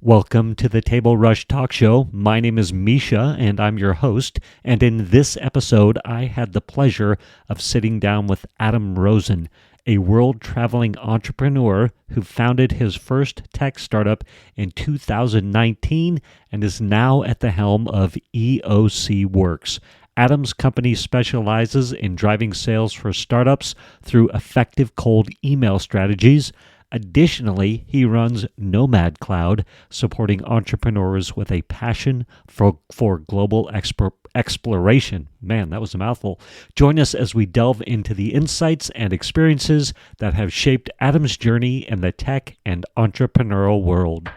Welcome to the Table Rush Talk Show. My name is Mischa, and I'm your host. And in this episode, I had the pleasure of sitting down with Adam Rosen, a world-traveling entrepreneur who founded his first tech startup in 2019 and is now at the helm of EOC Works. Adam's company specializes in driving sales for startups through effective cold email strategies. Additionally, he runs Nomad Cloud, supporting entrepreneurs with a passion for global exploration. Man, that was a mouthful. Join us as we delve into the insights and experiences that have shaped Adam's journey in the tech and entrepreneurial world.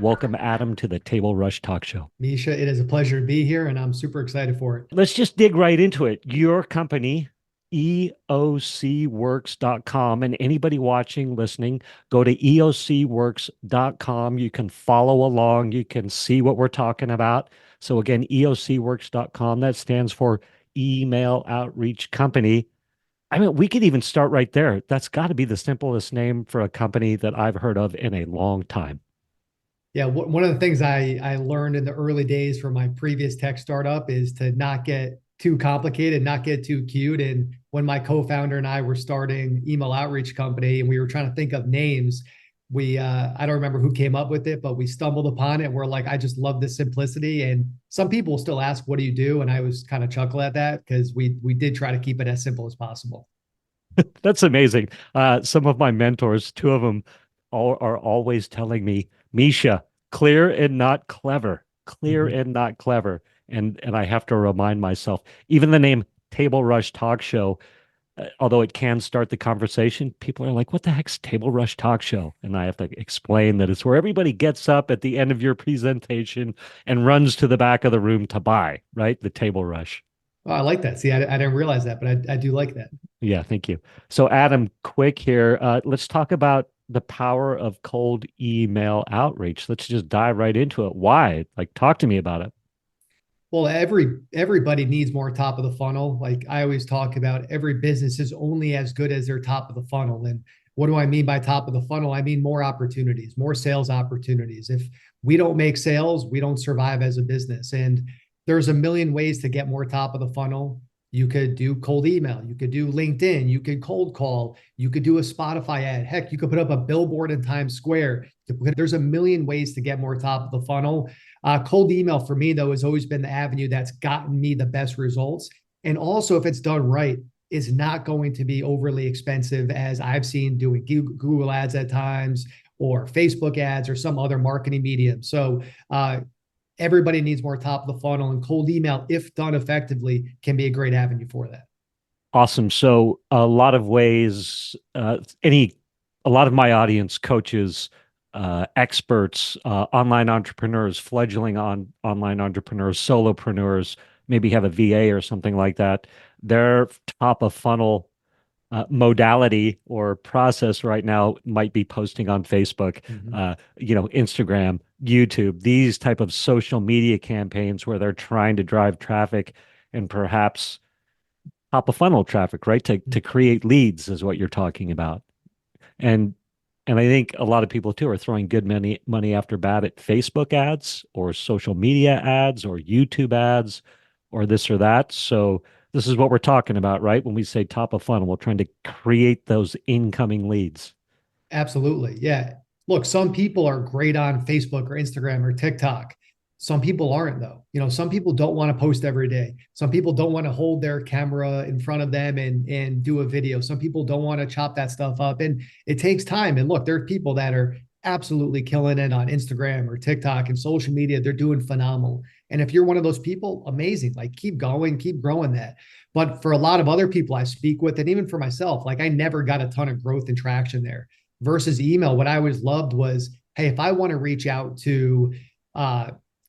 Welcome, Adam, to the Table Rush Talk Show. Mischa, it is a pleasure to be here, and I'm super excited for it. Let's just dig right into it. Your company, EOCworks.com, and anybody watching, listening, go to EOCworks.com. You can follow along. You can see what we're talking about. So again, EOCworks.com, that stands for Email Outreach Company. I mean, we could even start right there. That's got to be the simplest name for a company that I've heard of in a long time. Yeah, one of the things I learned in the early days from my previous tech startup is to not get too complicated, not get too cute. And when my co-founder and I were starting Email Outreach Company and we were trying to think of names, I don't remember who came up with it, but we stumbled upon it. And we're like, I just love this simplicity. And some people still ask, what do you do? And I was kind of chuckle at that because we did try to keep it as simple as possible. That's amazing. Some of my mentors, two of them, are always telling me, Mischa, clear and not clever, clear and not clever. And I have to remind myself, even the name Table Rush Talk Show, although it can start the conversation, people are like, what the heck's Table Rush Talk Show? And I have to explain that it's where everybody gets up at the end of your presentation and runs to the back of the room to buy, right? The Table Rush. Oh, I like that. See, I didn't realize that, but I do like that. Yeah, thank you. So Adam, quick here. Let's talk about the power of cold email outreach. Let's just dive right into it. Why? Like, talk to me about it. Well, everybody needs more top of the funnel. Like I always talk about, every business is only as good as their top of the funnel. And what do I mean by top of the funnel? I mean more opportunities, more sales opportunities. If we don't make sales, we don't survive as a business. And there's a million ways to get more top of the funnel. You could do cold email. You could do LinkedIn. You could cold call. You could do a Spotify ad. Heck, you could put up a billboard in Times Square. There's a million ways to get more top of the funnel. Cold email for me, though, has always been the avenue that's gotten me the best results. And also, if it's done right, is not going to be overly expensive, as I've seen doing Google ads at times or Facebook ads or some other marketing medium. So everybody needs more top of the funnel, and cold email, if done effectively, can be a great avenue for that. Awesome. So a lot of ways, a lot of my audience, coaches, experts, online entrepreneurs, fledgling online entrepreneurs, solopreneurs, maybe have a VA or something like that. Their top of funnel modality or process right now might be posting on Facebook, Instagram, YouTube, these type of social media campaigns where they're trying to drive traffic and perhaps top of funnel traffic, right? To create leads is what you're talking about. And I think a lot of people too are throwing good money after bad at Facebook ads or social media ads or YouTube ads or this or that. So this is what we're talking about, right? When we say top of funnel, we're trying to create those incoming leads. Absolutely. Yeah. Look, some people are great on Facebook or Instagram or TikTok. Some people aren't, though. Some people don't want to post every day. Some people don't want to hold their camera in front of them and do a video. Some people don't want to chop that stuff up. And it takes time. And look, there are people that are absolutely killing it on Instagram or TikTok and social media. They're doing phenomenal. And if you're one of those people, amazing. Like, keep going, keep growing that. But for a lot of other people I speak with, and even for myself, like, I never got a ton of growth and traction there. Versus email, what I always loved was, hey, if I want to reach out to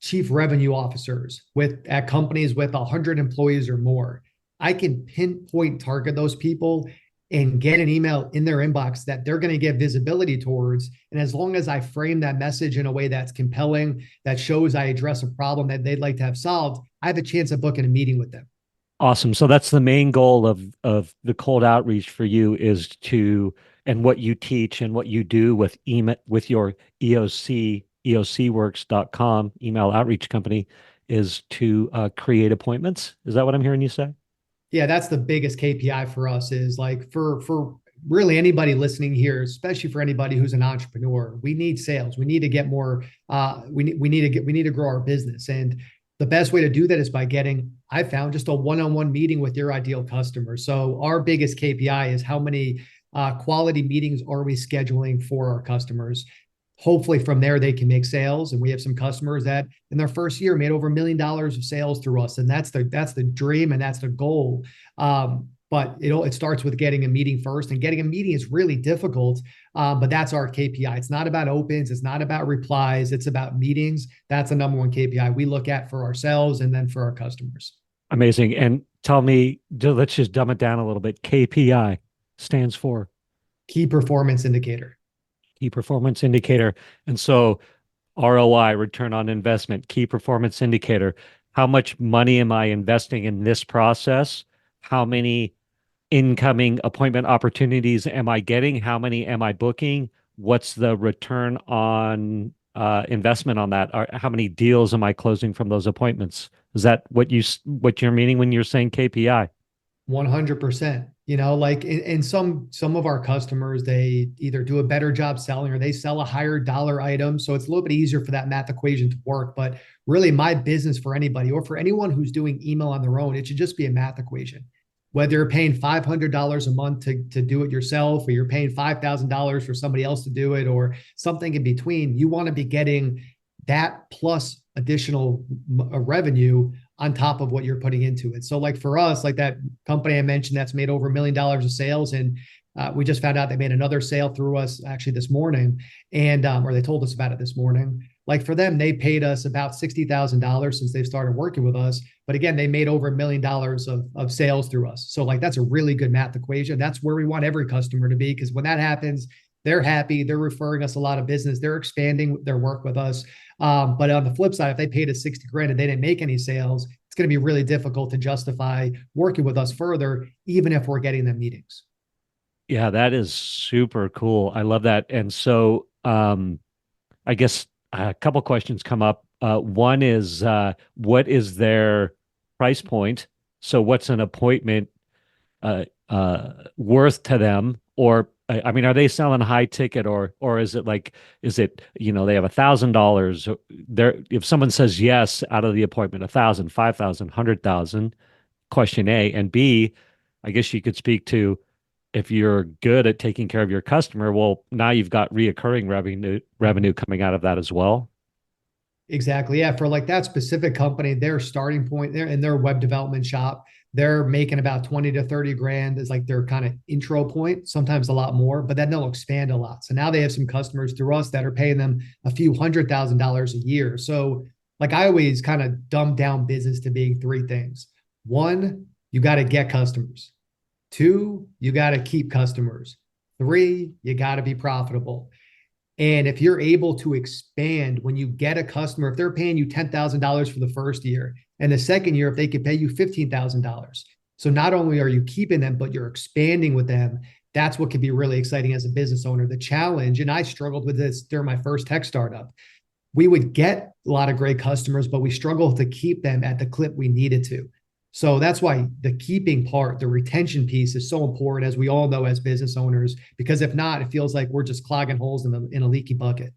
chief revenue officers at companies with 100 employees or more, I can pinpoint target those people and get an email in their inbox that they're going to get visibility towards. And as long as I frame that message in a way that's compelling, that shows I address a problem that they'd like to have solved, I have a chance of booking a meeting with them. Awesome. So that's the main goal of the cold outreach for you, is to and what you teach and what you do with email with your EOCworks.com email outreach company is to create appointments. Is that what I'm hearing you say? Yeah, that's the biggest KPI for us is like for really anybody listening here, especially for anybody who's an entrepreneur, we need sales. We need to get more we need to grow our business. And the best way to do that is by getting, I found, just a one-on-one meeting with your ideal customer. So our biggest KPI is how many quality meetings are we scheduling for our customers. Hopefully from there they can make sales, and we have some customers that in their first year made over $1 million of sales through us, and that's the dream and that's the goal. But it starts with getting a meeting first, and getting a meeting is really difficult. But that's our KPI. It's not about opens, it's not about replies, it's about meetings. That's the number one KPI we look at for ourselves and then for our customers. Amazing. And tell me, let's just dumb it down a little bit. KPI stands for Key performance indicator. key performance indicator. And so ROI, return on investment, key performance indicator. How much money am I investing in this process? How many incoming appointment opportunities am I getting? How many am I booking? What's the return on investment on that? How many deals am I closing from those appointments? Is that what you're meaning when you're saying KPI? 100%. You know, like in some of our customers, they either do a better job selling or they sell a higher dollar item. So it's a little bit easier for that math equation to work. But really, my business for anybody or for anyone who's doing email on their own, it should just be a math equation. Whether you're paying $500 a month to do it yourself, or you're paying $5,000 for somebody else to do it, or something in between, you want to be getting that plus additional revenue on top of what you're putting into it. So like for us, like that company I mentioned that's made over $1 million of sales, and we just found out they made another sale through us actually this morning, and or they told us about it this morning. Like for them, they paid us about $60,000 since they've started working with us. But again, they made over $1 million of sales through us. So like that's a really good math equation. That's where we want every customer to be, because when that happens, they're happy, they're referring us a lot of business, they're expanding their work with us. But on the flip side, if they paid us 60 grand and they didn't make any sales, it's going to be really difficult to justify working with us further, even if we're getting them meetings. Yeah, that is super cool. I love that. And so, I guess a couple questions come up. One is, what is their price point? So, what's an appointment worth to them? Or, I mean, are they selling high ticket, or is it like, is it, they have $1,000? There, if someone says yes out of the appointment, 1,000, 5,000, 100,000, question A. And B, I guess you could speak to, if you're good at taking care of your customer, well, now you've got reoccurring revenue coming out of that as well. Exactly. Yeah. For like that specific company, their starting point there in their web development shop, they're making about 20 to 30 grand is like their kind of intro point, sometimes a lot more, but then they'll expand a lot. So now they have some customers through us that are paying them a few $100,000 a year. So like I always kind of dumb down business to being three things. One, you got to get customers. Two, you got to keep customers. Three, you got to be profitable. And if you're able to expand when you get a customer, if they're paying you $10,000 for the first year, and the second year, if they could pay you $15,000. So not only are you keeping them, but you're expanding with them. That's what can be really exciting as a business owner. The challenge, and I struggled with this during my first tech startup, we would get a lot of great customers, but we struggled to keep them at the clip we needed to. So that's why the keeping part, the retention piece is so important, as we all know as business owners, because if not, it feels like we're just clogging holes in a leaky bucket.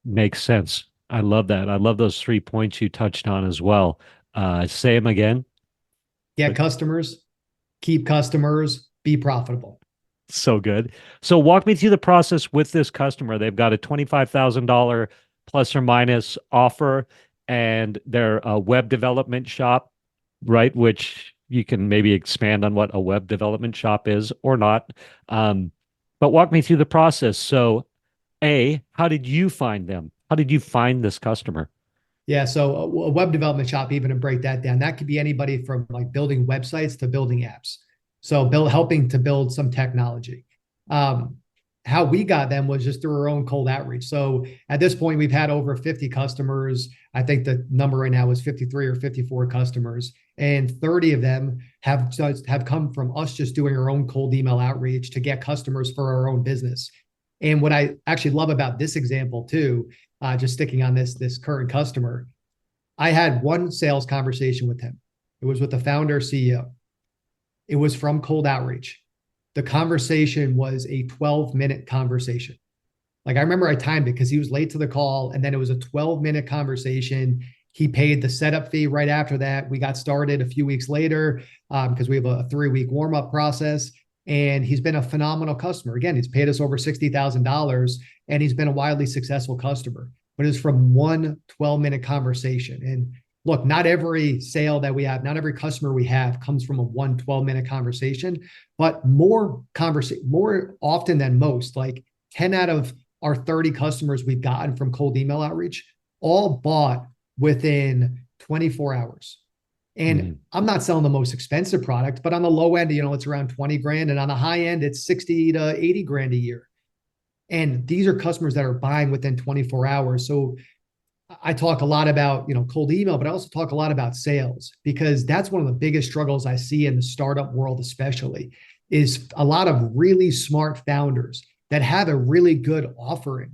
Makes sense. I love that. I love those 3 points you touched on as well. Say them again. Get customers, keep customers, be profitable. So good. So walk me through the process with this customer. They've got a $25,000 plus or minus offer, and they're a web development shop, right? Which you can maybe expand on what a web development shop is or not. But walk me through the process. So, A, how did you find them? How did you find this customer? Yeah, so a web development shop, even to break that down, that could be anybody from like building websites to building apps. So helping to build some technology. Um, how we got them was just through our own cold outreach. So at this point, we've had over 50 customers. I think the number right now is 53 or 54 customers, and 30 of them have come from us just doing our own cold email outreach to get customers for our own business. And what I actually love about this example too, just sticking on this current customer, I had one sales conversation with him. It was with the founder CEO. It was from cold outreach. The conversation was a 12-minute conversation. Like I remember I timed it because he was late to the call, and then it was a 12-minute conversation. He paid the setup fee right after that. We got started a few weeks later because we have a 3-week warm-up process. And he's been a phenomenal customer. Again, he's paid us over $60,000, and he's been a wildly successful customer. But it's from one 12-minute conversation. And look, not every sale that we have, not every customer we have comes from a 12-minute conversation, but more often than most, like 10 out of our 30 customers we've gotten from cold email outreach all bought within 24 hours. And Mhm. I'm not selling the most expensive product, but on the low end, it's around 20 grand. And on the high end, it's 60 to 80 grand a year. And these are customers that are buying within 24 hours. So I talk a lot about, cold email, but I also talk a lot about sales, because that's one of the biggest struggles I see in the startup world, especially, is a lot of really smart founders that have a really good offering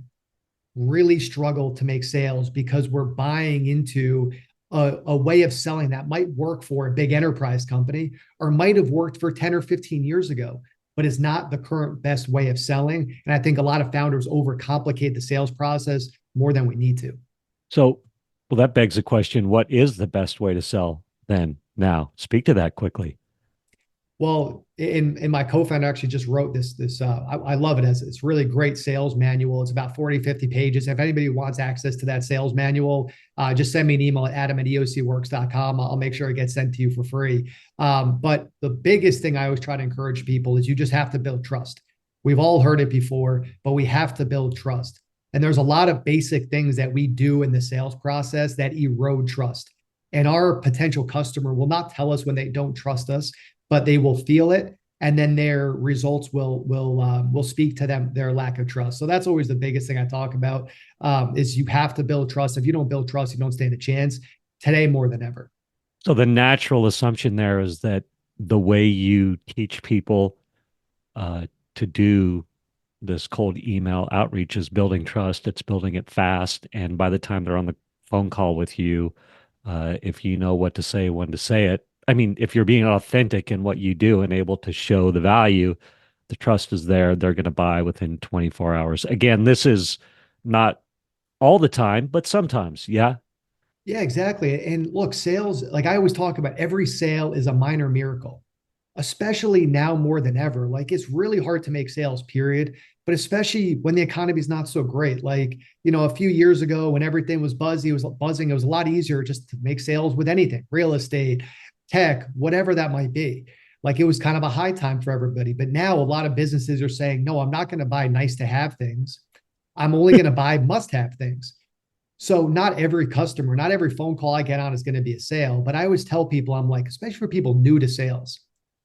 really struggle to make sales because we're buying into a way of selling that might work for a big enterprise company or might have worked for 10 or 15 years ago, but is not the current best way of selling. And I think a lot of founders overcomplicate the sales process more than we need to. So, well, that begs the question, what is the best way to sell then now? Speak to that quickly. Well, in my co-founder actually just wrote I love it, as it's really great sales manual. It's about 40, 50 pages. If anybody wants access to that sales manual, just send me an email at adam@eocworks.com. I'll make sure it gets sent to you for free. But the biggest thing I always try to encourage people is you just have to build trust. We've all heard it before, but we have to build trust. And there's a lot of basic things that we do in the sales process that erode trust. And our potential customer will not tell us when they don't trust us, but they will feel it, and then their results will speak to them, their lack of trust. So that's always the biggest thing I talk about, is you have to build trust. If you don't build trust, you don't stand a chance today more than ever. So the natural assumption there is that the way you teach people to do this cold email outreach is building trust. It's building it fast. And by the time they're on the phone call with you, if you know what to say, when to say it, I mean, if you're being authentic in what you do and able to show the value, the trust is there. They're going to buy within 24 hours. Again, this is not all the time, but sometimes. Yeah. Yeah, exactly. And look, sales, like I always talk about, every sale is a minor miracle, especially now more than ever. Like it's really hard to make sales, period. But especially when the economy is not so great. Like, a few years ago when everything was buzzing, it was a lot easier just to make sales with anything, real estate, tech, whatever that might be. Like it was kind of a high time for everybody. But now a lot of businesses are saying, no, I'm not going to buy nice to have things. I'm only going to buy must have things. So not every customer, not every phone call I get on is going to be a sale. But I always tell people, I'm like, especially for people new to sales,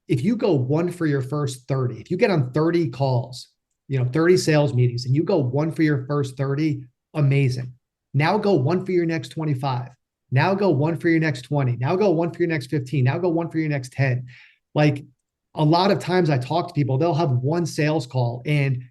if you go one for your first 30, if you get on 30 calls, 30 sales meetings, and you go one for your first 30, amazing. Now go one for your next 25. Now go one for your next 20. Now go one for your next 15. Now go one for your next 10. Like a lot of times I talk to people, they'll have one sales call and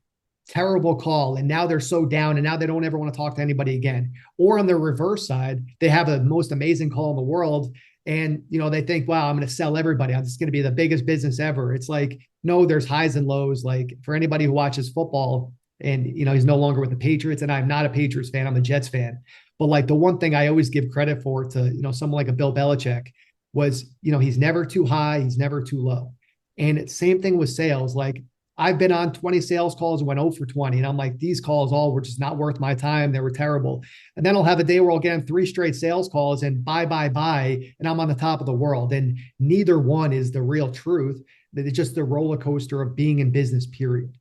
terrible call, and now they're so down, and now they don't ever want to talk to anybody again. Or on the reverse side, they have the most amazing call in the world, and they think, wow, I'm going to sell everybody, I'm just going to be the biggest business ever. It's like, no, there's highs and lows. Like for anybody who watches football, and he's no longer with the Patriots, and I'm not a Patriots fan, I'm a Jets fan, but like the one thing I always give credit for to someone like a Bill Belichick was, he's never too high, he's never too low. And same thing with sales. Like I've been on 20 sales calls and went 0 for 20. And I'm like, these calls all were just not worth my time. They were terrible. And then I'll have a day where I'll get on 3 straight sales calls and buy. And I'm on the top of the world. And neither one is the real truth. It's just the roller coaster of being in business, period.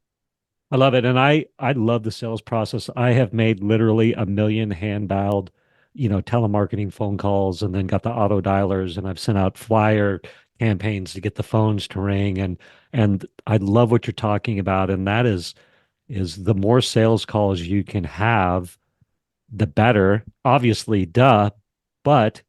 I love it. And I love the sales process. I have made literally a million hand dialed, telemarketing phone calls, and then got the auto dialers, and I've sent out flyer campaigns to get the phones to ring. And I love what you're talking about. And that is is the more sales calls you can have, the better. Obviously, duh, but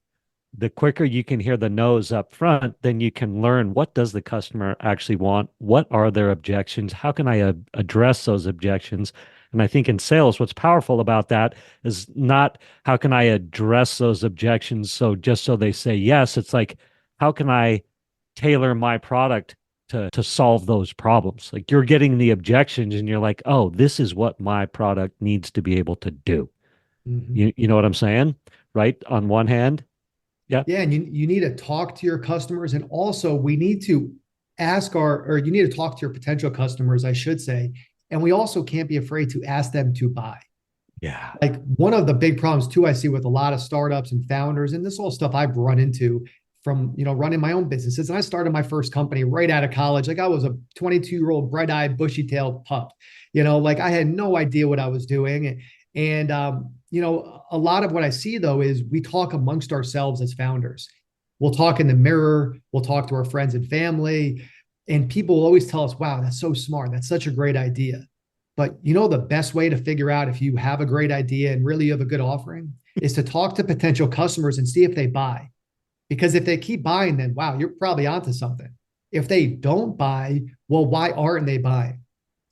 the quicker you can hear the no's up front, then you can learn what does the customer actually want? What are their objections? How can I address those objections? And I think in sales, what's powerful about that is not how can I address those objections so just so they say yes. It's like, how can I tailor my product to solve those problems? Like you're getting the objections and you're like, oh, this is what my product needs to be able to do. Mhm. You know what I'm saying? Right? On one hand. Yeah. Yeah, and you need to talk to your customers, and also we need to or you need to talk to your potential customers, I should say, and we also can't be afraid to ask them to buy. Yeah. Like one of the big problems too I see with a lot of startups and founders, and this whole stuff I've run into from running my own businesses. And I started my first company right out of college. Like I was a 22-year-old bright-eyed, bushy-tailed pup. Like I had no idea what I was doing. And a lot of what I see though is we talk amongst ourselves as founders. We'll talk in the mirror, we'll talk to our friends and family, and people will always tell us, wow, that's so smart. That's such a great idea. But the best way to figure out if you have a great idea and really you have a good offering is to talk to potential customers and see if they buy. Because if they keep buying, then wow, you're probably onto something. If they don't buy, well, why aren't they buying?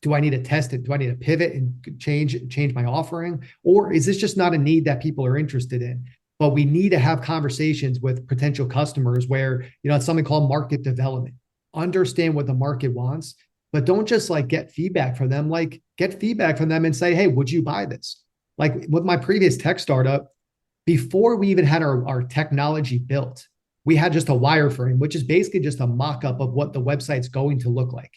Do I need to test it? Do I need to pivot and change my offering? Or is this just not a need that people are interested in? But we need to have conversations with potential customers where, it's something called market development. Understand what the market wants, but don't just like get feedback from them. Like get feedback from them and say, hey, would you buy this? Like with my previous tech startup, before we even had our technology built, we had just a wireframe, which is basically just a mock-up of what the website's going to look like.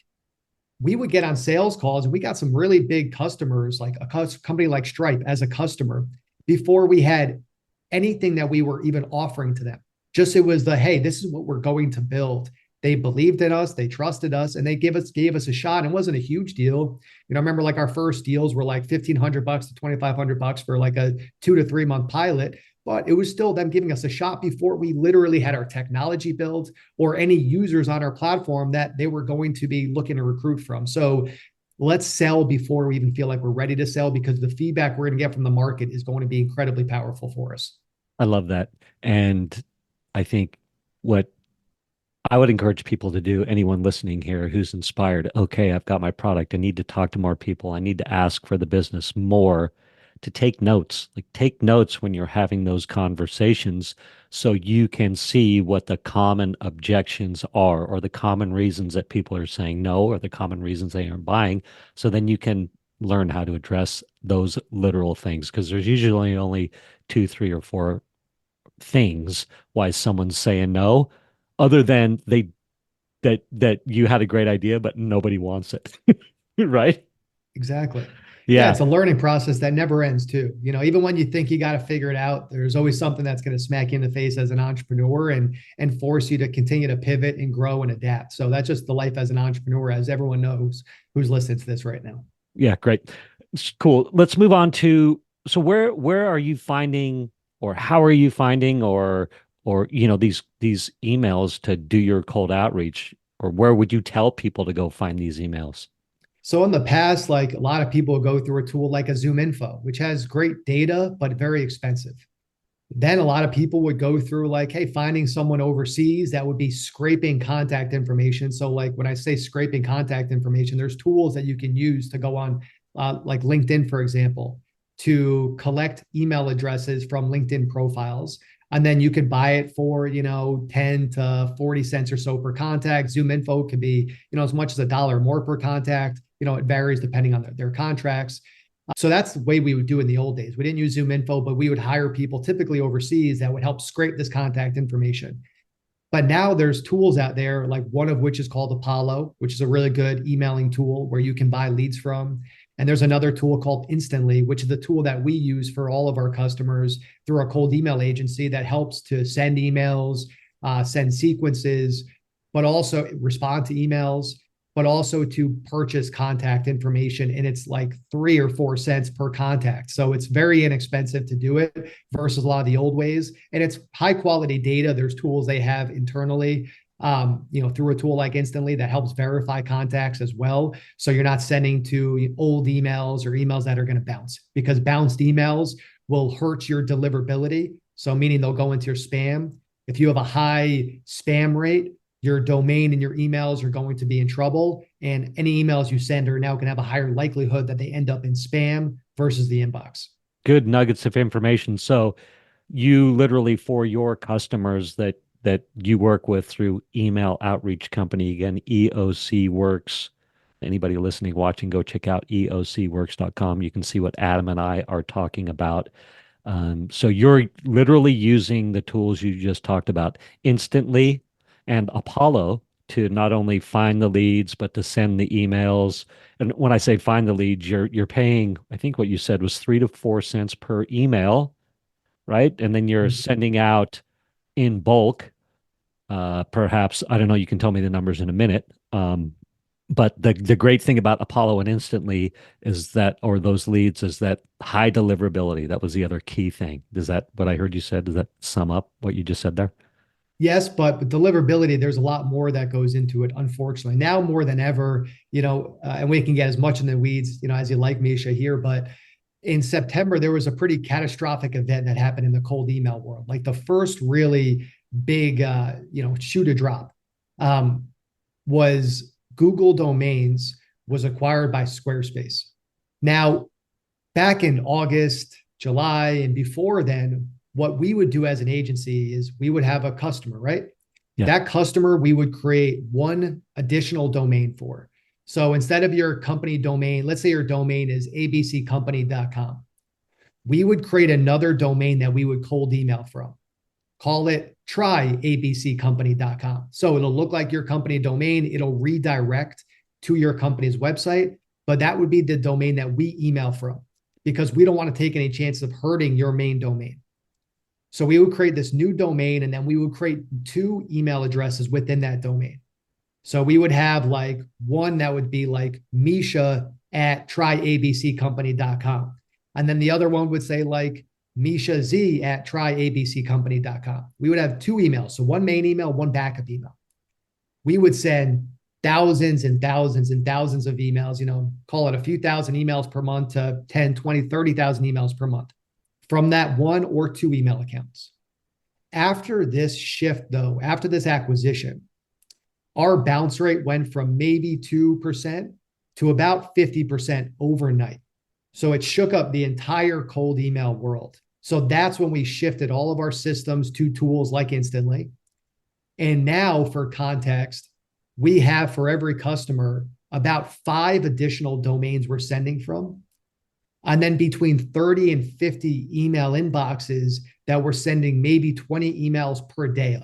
We would get on sales calls and we got some really big customers, like a company like Stripe as a customer, before we had anything that we were even offering to them. Just it was hey, this is what we're going to build. They believed in us, they trusted us, and they gave us a shot. It wasn't a huge deal. I remember like our first deals were like $1,500 to $2,500 for like a 2 to 3 month pilot, but it was still them giving us a shot before we literally had our technology built or any users on our platform that they were going to be looking to recruit from. So let's sell before we even feel like we're ready to sell, because the feedback we're going to get from the market is going to be incredibly powerful for us. I love that. And I think what I would encourage people to do, anyone listening here who's inspired, okay, I've got my product. I need to talk to more people. I need to ask for the business more, to take notes. Like take notes when you're having those conversations so you can see what the common objections are or the common reasons that people are saying no or the common reasons they aren't buying. So then you can learn how to address those literal things because there's usually only two, three, or four things why someone's saying no, other than that you had a great idea, but nobody wants it. Right? Exactly. Yeah, Yeah. it's a learning process that never ends too. Even when you think you got to figure it out, there's always something that's going to smack you in the face as an entrepreneur and force you to continue to pivot and grow and adapt. So that's just the life as an entrepreneur, as everyone knows who's listening to this right now. Yeah, great. Cool. Let's move on to so where are you finding or how are you finding or these emails to do your cold outreach, or where would you tell people to go find these emails? So in the past, like a lot of people go through a tool like a Zoom Info, which has great data, but very expensive. Then a lot of people would go through like, hey, finding someone overseas that would be scraping contact information. So like when I say scraping contact information, there's tools that you can use to go on like LinkedIn, for example, to collect email addresses from LinkedIn profiles. And then you could buy it for, 10 to 40 cents or so per contact. Zoom Info could be, as much as $1 more per contact. It varies depending on their contracts. So that's the way we would do in the old days. We didn't use Zoom Info, but we would hire people typically overseas that would help scrape this contact information. But now there's tools out there, like one of which is called Apollo, which is a really good emailing tool where you can buy leads from. And there's another tool called Instantly, which is the tool that we use for all of our customers through our cold email agency that helps to send emails, send sequences, but also respond to emails, but also to purchase contact information. And it's like 3 or 4 cents per contact. So it's very inexpensive to do it versus a lot of the old ways. And it's high quality data. There's tools they have internally through a tool like Instantly that helps verify contacts as well. So you're not sending to old emails or emails that are going to bounce, because bounced emails will hurt your deliverability. So meaning they'll go into your spam. If you have a high spam rate, your domain and your emails are going to be in trouble. And any emails you send are now going to have a higher likelihood that they end up in spam versus the inbox. Good nuggets of information. So you literally, for your customers that you work with through email outreach company, again, EOC Works. Anybody listening, watching, go check out eocworks.com. You can see what Adam and I are talking about. So you're literally using the tools you just talked about instantly and Apollo to not only find the leads, but to send the emails. And when I say find the leads, you're paying, I think what you said was 3 to 4 cents per email, right? And then you're sending out in bulk, perhaps, I don't know, you can tell me the numbers in a minute. But the great thing about Apollo and Instantly is that, or those leads, is that high deliverability. That was the other key thing. Does that, what I heard you said, does that sum up what you just said there? Yes, but with deliverability, there's a lot more that goes into it, unfortunately. Now more than ever, and we can get as much in the weeds, as you like, Mischa, here, but in September, there was a pretty catastrophic event that happened in the cold email world. Like the first really big, shoe to drop was Google Domains was acquired by Squarespace. Now, back in August, July, and before then, what we would do as an agency is we would have a customer, right? Yeah. That customer, we would create one additional domain for. So instead of your company domain, let's say your domain is abccompany.com. We would create another domain that we would cold email from. Call it tryabccompany.com. So it'll look like your company domain. It'll redirect to your company's website, but that would be the domain that we email from, because we don't want to take any chances of hurting your main domain. So we would create this new domain, and then we would create 2 email addresses within that domain. So we would have like one that would be like Mischa at tryabccompany.com. And then the other one would say like Mischa Z at tryabccompany.com. We would have 2 emails. So one main email, one backup email. We would send thousands and thousands and thousands of emails, call it a few thousand emails per month to 10, 20, 30,000 emails per month from that 1 or 2 email accounts. After this shift, though, after this acquisition, our bounce rate went from maybe 2% to about 50% overnight. So it shook up the entire cold email world. So that's when we shifted all of our systems to tools like Instantly. And now, for context, we have for every customer about 5 additional domains we're sending from. And then between 30 and 50 email inboxes that we're sending maybe 20 emails per day of.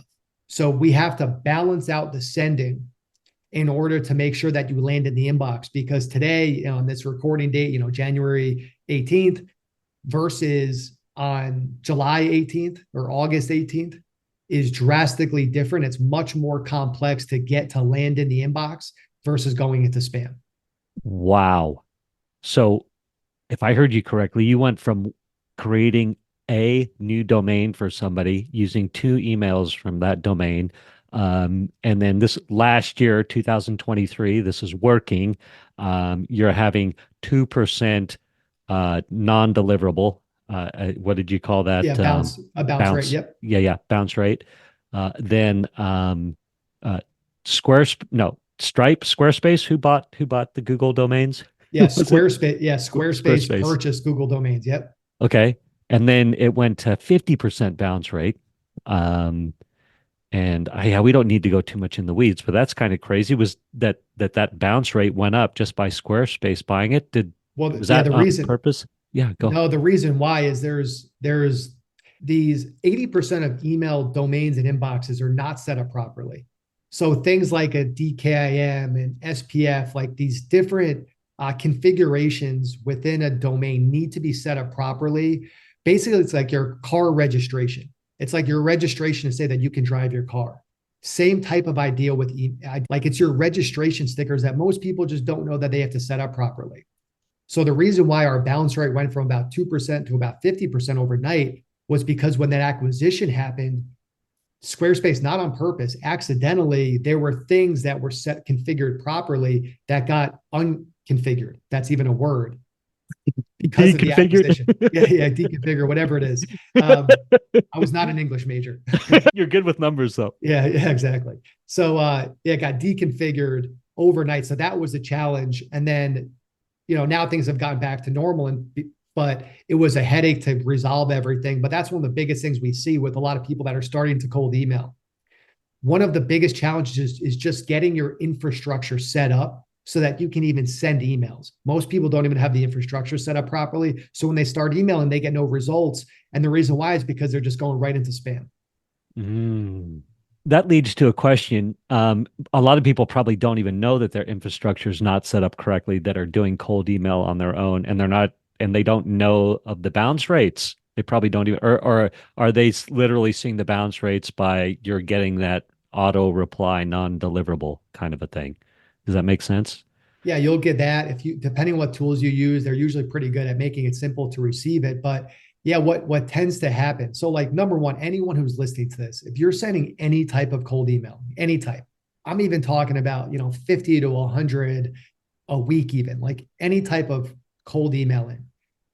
So we have to balance out the sending in order to make sure that you land in the inbox, because today, on this recording date, January 18th versus on July 18th or August 18th is drastically different. It's much more complex to get to land in the inbox versus going into spam. Wow. So if I heard you correctly, you went from creating a new domain for somebody using 2 emails from that domain. And then this last year, 2023, this is working. You're having 2% non-deliverable. What did you call that? Yeah, a bounce rate. Yep. Yeah, bounce rate. Then Squarespace. Who bought the Google domains? Yeah, Was it Squarespace. Yeah, Squarespace purchased Google Domains. Yep. Okay. And then it went to 50% bounce rate. And yeah, we don't need to go too much in the weeds, but that's kind of crazy. Was that bounce rate went up just by Squarespace buying it? Was that the on reason purpose? Yeah, go. No, the reason why is there's these 80% of email domains and inboxes are not set up properly. So things like a DKIM and SPF, like these different configurations within a domain need to be set up properly. Basically, it's like your car registration. It's like your registration to say that you can drive your car. Same type of idea with like it's your registration stickers that most people just don't know that they have to set up properly. So the reason why our bounce rate went from about 2% to about 50% overnight was because when that acquisition happened, Squarespace, not on purpose, accidentally, there were things that were set configured properly that got unconfigured. That's even a word because of the Deconfigured. acquisition. Yeah, yeah, deconfigure, whatever it is. I was not an English major. You're good with numbers though. Yeah, yeah, exactly. So yeah, it got deconfigured overnight. So that was a challenge. And then, now things have gotten back to normal, but it was a headache to resolve everything. But that's one of the biggest things we see with a lot of people that are starting to cold email. One of the biggest challenges is just getting your infrastructure set up so that you can even send emails. Most people don't even have the infrastructure set up properly. So when they start emailing, they get no results. And the reason why is because they're just going right into spam. Mm. That leads to a question. A lot of people probably don't even know that their infrastructure is not set up correctly, that are doing cold email on their own, and they don't know of the bounce rates. They probably don't even, or are they literally seeing the bounce rates by you're getting that auto reply non-deliverable kind of a thing? Does that make sense? Yeah, you'll get that if you, depending on what tools you use, they're usually pretty good at making it simple to receive it. But yeah, what tends to happen? So like number one, anyone who's listening to this, if you're sending any type of cold email, any type, I'm even talking about 50 to 100 a week, even like any type of cold emailing,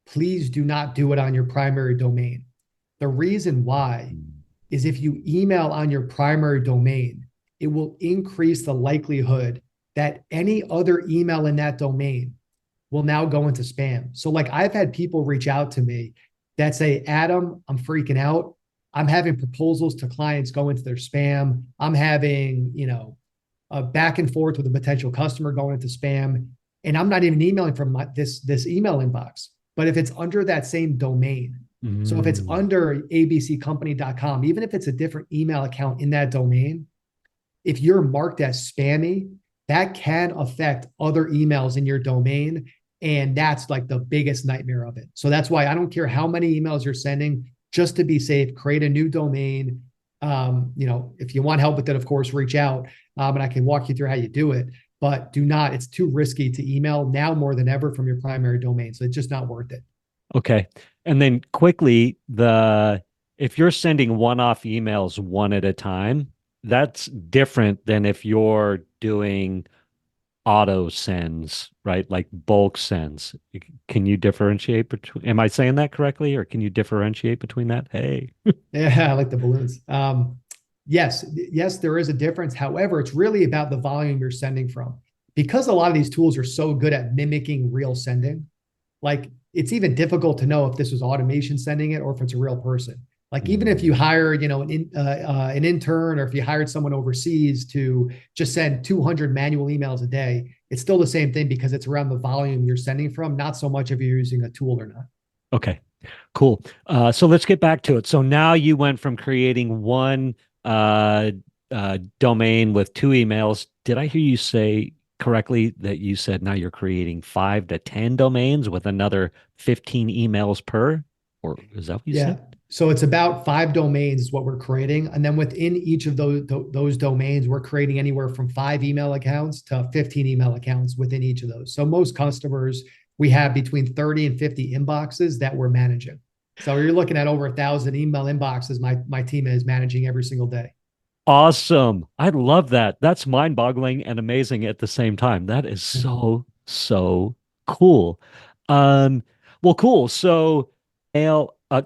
please do not do it on your primary domain. The reason why is if you email on your primary domain, it will increase the likelihood that any other email in that domain will now go into spam. So like I've had people reach out to me that say, Adam, I'm freaking out. I'm having proposals to clients go into their spam. I'm having, a back and forth with a potential customer going into spam. And I'm not even emailing from this email inbox. But if it's under that same domain, so if it's Mm. under abccompany.com, even if it's a different email account in that domain, if you're marked as spammy, that can affect other emails in your domain. And that's like the biggest nightmare of it. So that's why I don't care how many emails you're sending, just to be safe, create a new domain. If you want help with it, of course, reach out and I can walk you through how you do it. But do not, it's too risky to email now more than ever from your primary domain. So it's just not worth it. Okay. And then quickly, if you're sending one-off emails one at a time, that's different than if you're doing auto sends, right? Like bulk sends. Can you differentiate between, am I saying that correctly? Or can you differentiate between that? Hey. Yeah, I like the balloons. Yes, there is a difference. However, it's really about the volume you're sending from. Because a lot of these tools are so good at mimicking real sending, like it's even difficult to know if this was automation sending it or if it's a real person. Like even if you Mm. hire, an intern, or if you hired someone overseas to just send 200 manual emails a day, it's still the same thing because it's around the volume you're sending from, not so much if you're using a tool or not. Okay, cool. So let's get back to it. So now you went from creating one uh, domain with two emails. Did I hear you say correctly that you said now you're creating 5 to 10 domains with another 15 emails per? Or is that what you Yeah. said? So it's about 5 domains is what we're creating. And then within each of those domains, we're creating anywhere from 5 email accounts to 15 email accounts within each of those. So most customers, we have between 30 and 50 inboxes that we're managing. So you're looking at over 1,000 email inboxes my team is managing every single day. Awesome. I love that. That's mind-boggling and amazing at the same time. That is so, so cool. Um, well, cool. So,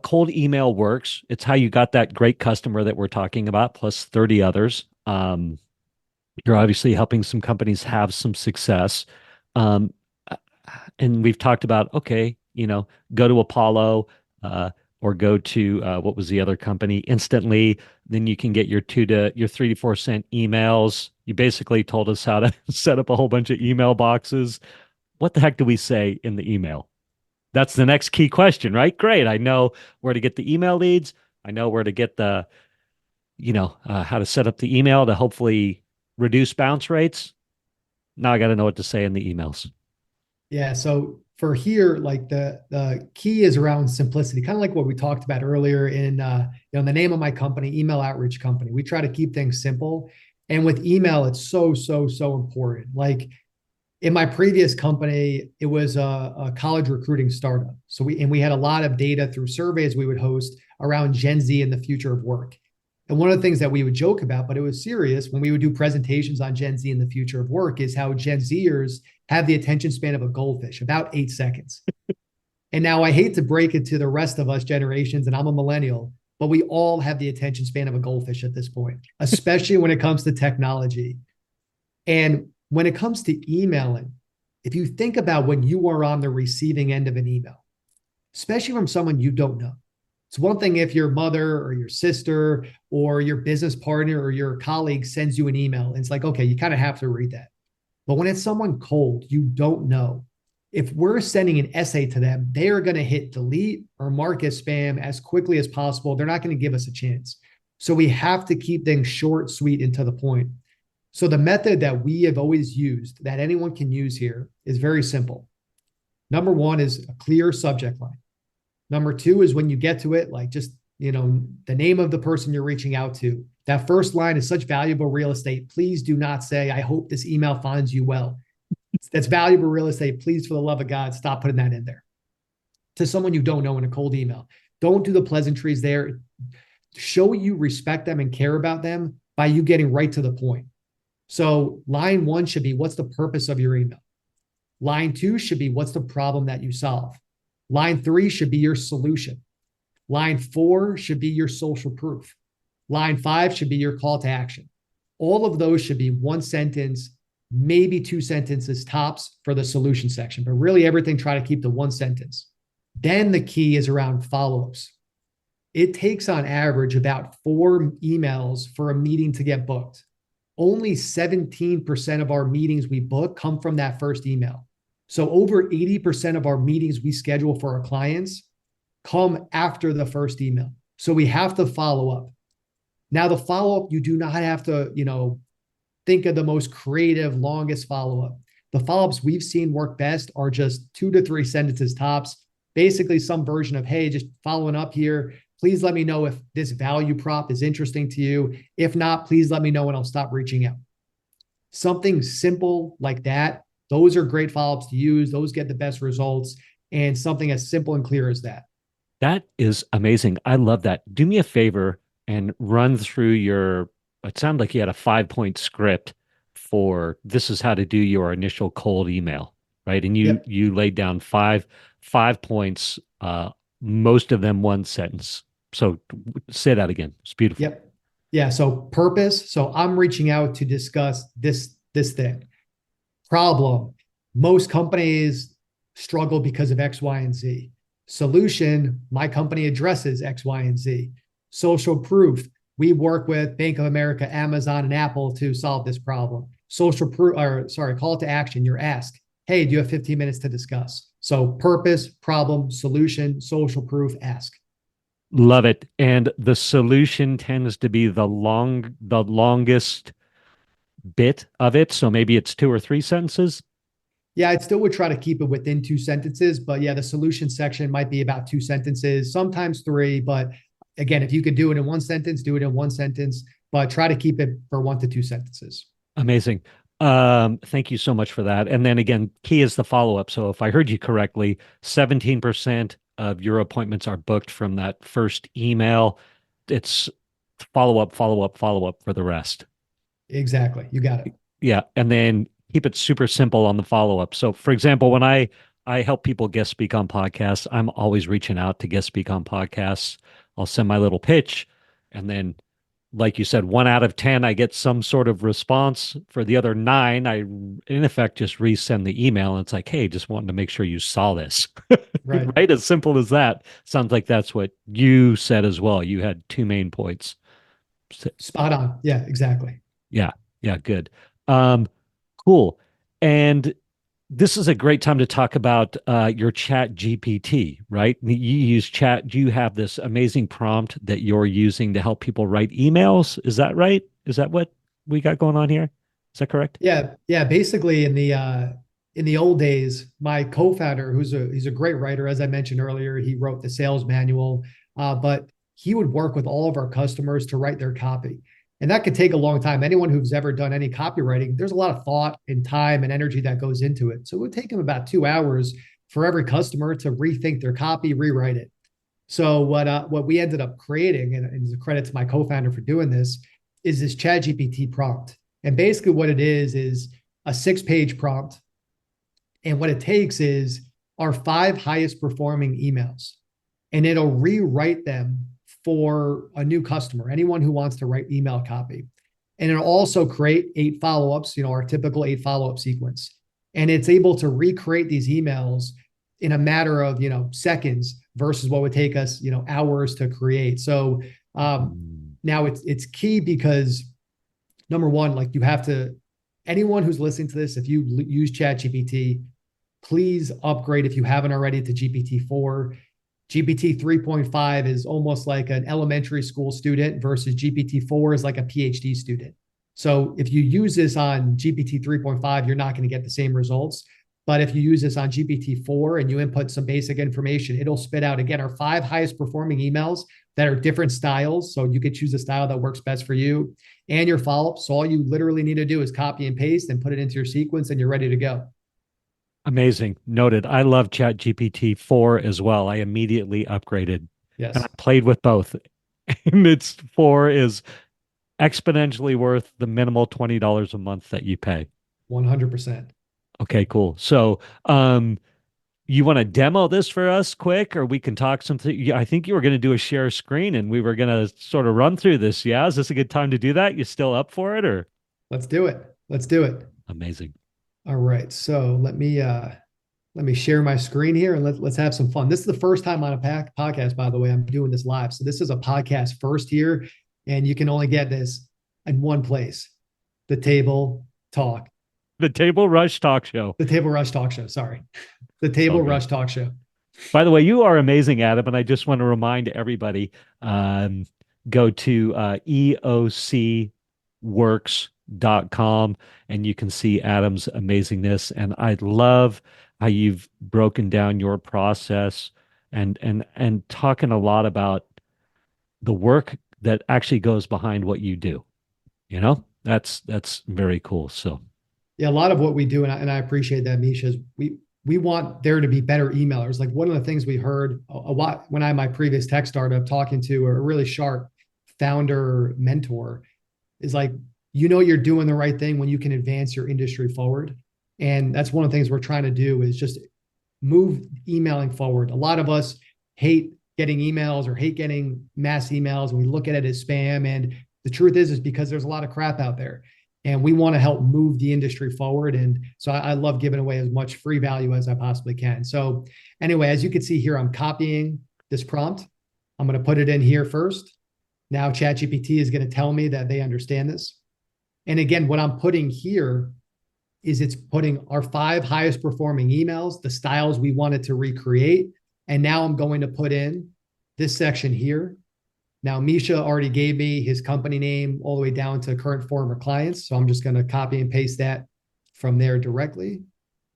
cold email works. It's how you got that great customer that we're talking about, plus 30 others. You're obviously helping some companies have some success. Um, and we've talked about, okay, go to Apollo, or go to what was the other company instantly. Then you can get your 3 to 4 cent emails. You basically told us how to set up a whole bunch of email boxes. What the heck do we say in the email? That's the next key question, right? Great. I know where to get the email leads. I know where to get how to set up the email to hopefully reduce bounce rates. Now I got to know what to say in the emails. Yeah. So for here, like the key is around simplicity, kind of like what we talked about earlier in the name of my company, Email Outreach Company. We try to keep things simple. And with email, it's so, so, so important. Like in my previous company, it was a college recruiting startup. So we had a lot of data through surveys we would host around Gen Z and the future of work. And one of the things that we would joke about, but it was serious when we would do presentations on Gen Z and the future of work, is how Gen Zers have the attention span of a goldfish, about 8 seconds. And now I hate to break it to the rest of us generations, and I'm a millennial, but we all have the attention span of a goldfish at this point, especially when it comes to technology. And when it comes to emailing, if you think about when you are on the receiving end of an email, especially from someone you don't know, it's one thing if your mother or your sister or your business partner or your colleague sends you an email and it's like, okay, you kind of have to read that. But when it's someone cold, you don't know, if we're sending an essay to them, they are going to hit delete or mark as spam as quickly as possible. They're not going to give us a chance. So we have to keep things short, sweet, and to the point. So the method that we have always used that anyone can use here is very simple. Number one is a clear subject line. Number two is when you get to it, like just, the name of the person you're reaching out to. That first line is such valuable real estate. Please do not say, I hope this email finds you well. That's valuable real estate. Please, for the love of God, stop putting that in there. To someone you don't know in a cold email, don't do the pleasantries there. Show you respect them and care about them by you getting right to the point. So line one should be, what's the purpose of your email? Line two should be, what's the problem that you solve? Line three should be your solution. Line four should be your social proof. Line five should be your call to action. All of those should be one sentence, maybe two sentences tops for the solution section, but really everything try to keep to one sentence. Then the key is around follow-ups. It takes on average about 4 emails for a meeting to get booked. Only 17% of our meetings we book come from that first email. So over 80% of our meetings we schedule for our clients come after the first email. So we have to follow up. Now, the follow-up, you do not have to, think of the most creative, longest follow-up. The follow-ups we've seen work best are just 2 to 3 sentences tops, basically some version of, hey, just following up here. Please let me know if this value prop is interesting to you. If not, please let me know and I'll stop reaching out. Something simple like that. Those are great follow-ups to use. Those get the best results. And something as simple and clear as that. That is amazing. I love that. Do me a favor and run through it sounded like you had a 5-point script for this is how to do your initial cold email, right? And you Yep. you laid down five points, most of them one sentence. So say that again. It's beautiful. Yep. Yeah. So purpose. So I'm reaching out to discuss this thing. Problem. Most companies struggle because of X, Y, and Z. Solution. My company addresses X, Y, and Z. Social proof. We work with Bank of America, Amazon, and Apple to solve this problem. Social proof, or sorry, call to action. Your ask. Hey, do you have 15 minutes to discuss? So purpose, problem, solution, social proof, ask. Love it. And the solution tends to be the longest bit of it. So maybe it's 2 or 3 sentences. Yeah, I still would try to keep it within 2 sentences, but yeah, the solution section might be about 2 sentences, sometimes 3. But again, if you could do it in one sentence, do it in one sentence, but try to keep it for 1 to 2 sentences. Amazing. Thank you so much for that. And then again, key is the follow-up. So if I heard you correctly, 17% of your appointments are booked from that first email. It's follow up, follow up, follow up for the rest. Exactly. You got it. Yeah. And then keep it super simple on the follow-up. So for example, when I help people guest speak on podcasts, I'm always reaching out to guest speak on podcasts. I'll send my little pitch and then like you said, 1 out of 10, I get some sort of response. For the other 9, I in effect just resend the email. And it's like, hey, just wanted to make sure you saw this. Right. Right? As simple as that. Sounds like that's what you said as well. You had 2 main points. So, Spot on. Yeah, exactly. yeah. Yeah. Good. Um, cool. And this is a great time to talk about your chat GPT, right? You use chat. You have this amazing prompt that you're using to help people write emails. Is that right? Is that what we got going on here? Is that correct? Yeah. Yeah. Basically in the old days, my co-founder, he's a great writer, as I mentioned earlier, he wrote the sales manual, but he would work with all of our customers to write their copy. And that could take a long time. Anyone who's ever done any copywriting, there's a lot of thought and time and energy that goes into it. So it would take him about 2 hours for every customer to rethink their copy, rewrite it. So what we ended up creating, and it's a credit to my co-founder for doing this, is this ChatGPT prompt. And basically what it is a 6-page prompt. And what it takes is our 5 highest performing emails, and it'll rewrite them for a new customer, anyone who wants to write email copy. And it'll also create 8 follow-ups, our typical 8 follow-up sequence. And it's able to recreate these emails in a matter of, seconds versus what would take us, hours to create. So now it's key because number one, like you have to, anyone who's listening to this, if you use ChatGPT, please upgrade if you haven't already to GPT-4. GPT 3.5 is almost like an elementary school student versus GPT-4 is like a PhD student. So if you use this on GPT 3.5, you're not going to get the same results. But if you use this on GPT-4 and you input some basic information, it'll spit out, again, our 5 highest performing emails that are different styles. So you could choose a style that works best for you and your follow-up. So all you literally need to do is copy and paste and put it into your sequence and you're ready to go. Amazing. Noted. I love ChatGPT 4 as well. I immediately upgraded and I Yes, played with both. And it's 4 is exponentially worth the minimal $20 a month that you pay. 100%. Okay, cool. So, you want to demo this for us quick, or we can talk something? Yeah, I think you were going to do a share screen and we were going to sort of run through this. Yeah. Is this a good time to do that? You still up for it or? Let's do it. Let's do it. Amazing. All right. So let me share my screen here and let's have some fun. This is the first time on a podcast, by the way. I'm doing this live. So this is a podcast first here, and you can only get this in one place, the Table Talk. The Table Rush Talk Show. The Table Rush Talk Show. Sorry. The It's all Table good. Rush Talk Show. By the way, you are amazing, Adam. And I just want to remind everybody, go to EOCworks.com and you can see Adam's amazingness. And I love how you've broken down your process and talking a lot about the work that actually goes behind what you do. That's very cool. So Yeah, a lot of what we do, and I appreciate that, Mischa, is we want there to be better emailers. Like one of the things we heard a lot when I had my previous tech startup talking to a really sharp founder mentor is like, you're doing the right thing when you can advance your industry forward. And that's one of the things we're trying to do is just move emailing forward. A lot of us hate getting emails or hate getting mass emails, and we look at it as spam. And the truth is because there's a lot of crap out there. And we want to help move the industry forward. And so I love giving away as much free value as I possibly can. So anyway, as you can see here, I'm copying this prompt. I'm going to put it in here first. Now ChatGPT is going to tell me that they understand this. And again, what I'm putting here is it's putting our 5 highest performing emails, the styles we wanted to recreate. And now I'm going to put in this section here. Now, Mischa already gave me his company name all the way down to current former clients. So I'm just going to copy and paste that from there directly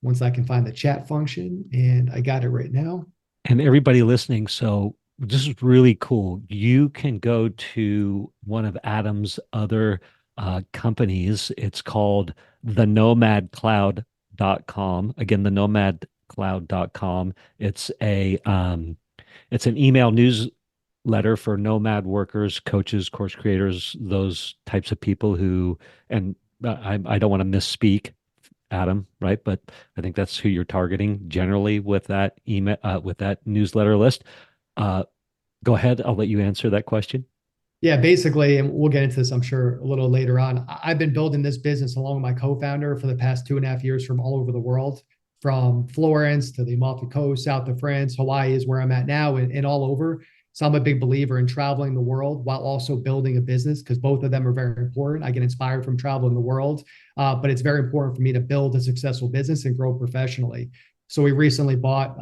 once I can find the chat function. And I got it right now. and everybody listening, so this is really cool. You can go to one of Adam's other companies. It's called the nomadcloud.com. Again, the nomadcloud.com. It's an email newsletter for nomad workers, coaches, course creators, those types of people who, and I don't want to misspeak, Adam, right? But I think that's who you're targeting generally with that email, with that newsletter list. Uh, Go ahead. I'll let you answer that question. Yeah, basically, and we'll get into this, I'm sure, a little later on. I've been building this business along with my co-founder for the past 2.5 years from all over the world, from Florence to the Amalfi Coast, south of France, Hawaii is where I'm at now, and all over. So I'm a big believer in traveling the world while also building a business because both of them are very important. I get inspired from traveling the world, but it's very important for me to build a successful business and grow professionally. So we recently bought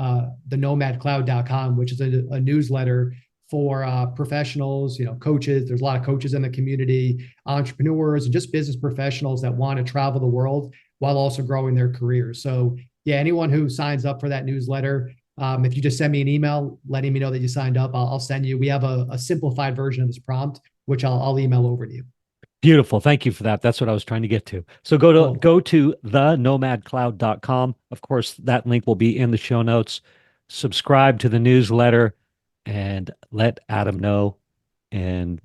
the nomadcloud.com, which is a newsletter for professionals, coaches. There's a lot of coaches in the community, entrepreneurs, and just business professionals that want to travel the world while also growing their careers. So yeah, anyone who signs up for that newsletter, if you just send me an email letting me know that you signed up, I'll send you. We have a simplified version of this prompt, which I'll email over to you. Beautiful. Thank you for that. That's what I was trying to get to. So Cool. go to thenomadcloud.com. Of course, that link will be in the show notes. Subscribe to the newsletter. and let Adam know, and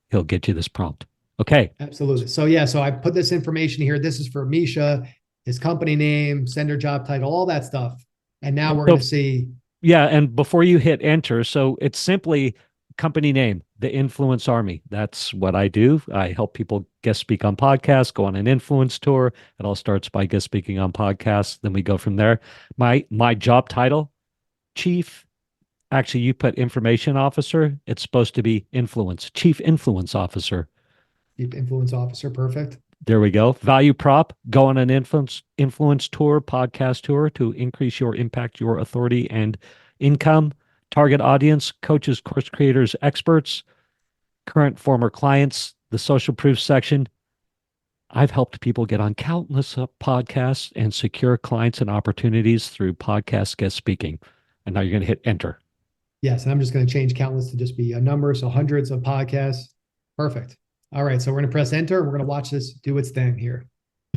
he'll get you this prompt. Okay. Absolutely. So yeah, so I put this information here. This is for Mischa, his company name, sender job title, all that stuff. And now we're going So to see. yeah, and before you hit enter, so it's simply company name, the Influence Army. That's what I do. I help people guest speak on podcasts, go on an influence tour. It all starts by guest speaking on podcasts. Then we go from there. My job title, chief. Actually, you put information officer. It's supposed to be influence, chief influence officer. Chief Influence Officer. Perfect. There we go. Value prop, go on an influence tour, podcast tour to increase your impact, your authority and income. Target audience, coaches, course creators, experts, current former clients, the social proof section. I've helped people get on countless podcasts and secure clients and opportunities through podcast guest speaking. And now you're going to hit enter. Yes. And I'm just going to change countless to just be a number. So hundreds of podcasts. Perfect. All right. So we're going to press enter. We're going to watch this do its thing here.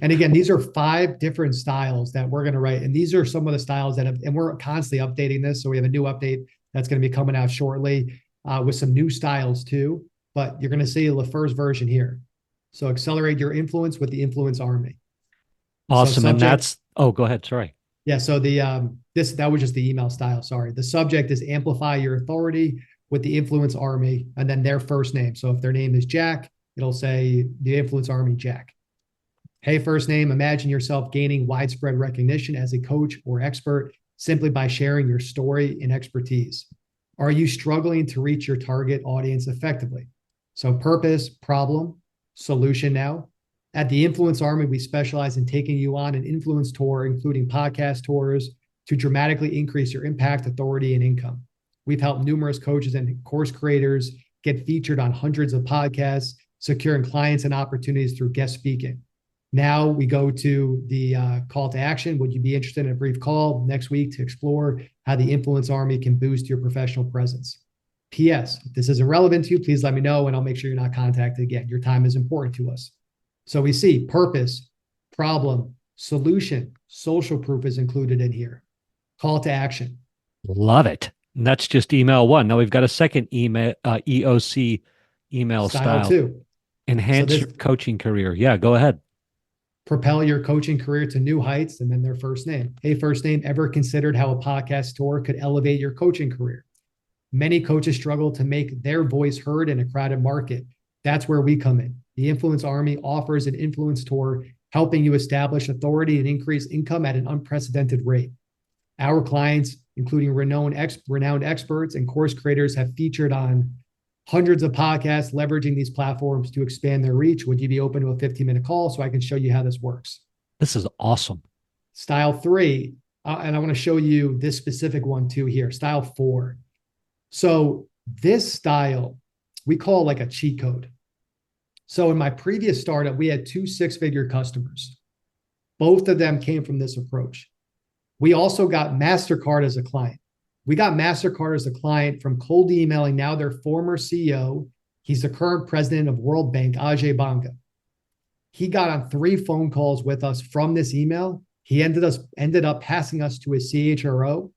And again, these are 5 different styles that we're going to write. And these are some of the styles that have, and we're constantly updating this. So we have a new update that's going to be coming out shortly with some new styles too. But you're going to see the first version here. So accelerate your influence with the Influence Army. Awesome. And that's, oh, go ahead. Sorry. Yeah. So that was just the email style. Sorry. The subject is amplify your authority with the Influence Army and then their first name. So if their name is Jack, it'll say the Influence Army Jack. Hey, first name, imagine yourself gaining widespread recognition as a coach or expert simply by sharing your story and expertise. Are you struggling to reach your target audience effectively? So purpose, problem, solution now. At the Influence Army, we specialize in taking you on an influence tour, including podcast tours, to dramatically increase your impact, authority, and income. We've helped numerous coaches and course creators get featured on hundreds of podcasts, securing clients and opportunities through guest speaking. Now we go to the call to action. Would you be interested in a brief call next week to explore how the Influence Army can boost your professional presence? P.S. If this isn't relevant to you, please let me know and I'll make sure you're not contacted again. Your time is important to us. So we see purpose, problem, solution, social proof is included in here. Call to action. Love it. And that's just email 1. Now we've got a second email, EOC email style. 2. Enhance your coaching career. Yeah, go ahead. Propel your coaching career to new heights, and then their first name. Hey, first name, ever considered how a podcast tour could elevate your coaching career? Many coaches struggle to make their voice heard in a crowded market. That's where we come in. The Influence Army offers an influence tour, helping you establish authority and increase income at an unprecedented rate. Our clients, including renowned experts and course creators, have featured on hundreds of podcasts, leveraging these platforms to expand their reach. Would you be open to a 15-minute call so I can show you how this works? This is awesome. Style 3, and I want to show you this specific one too here, style 4. So this style, we call like a cheat code. So in my previous startup, we had 2 6-figure customers. Both of them came from this approach. We also got MasterCard as a client. We got MasterCard as a client from cold emailing now their former CEO. He's the current president of World Bank, Ajay Banga. He got on 3 phone calls with us from this email. He ended up passing us to a CHRO.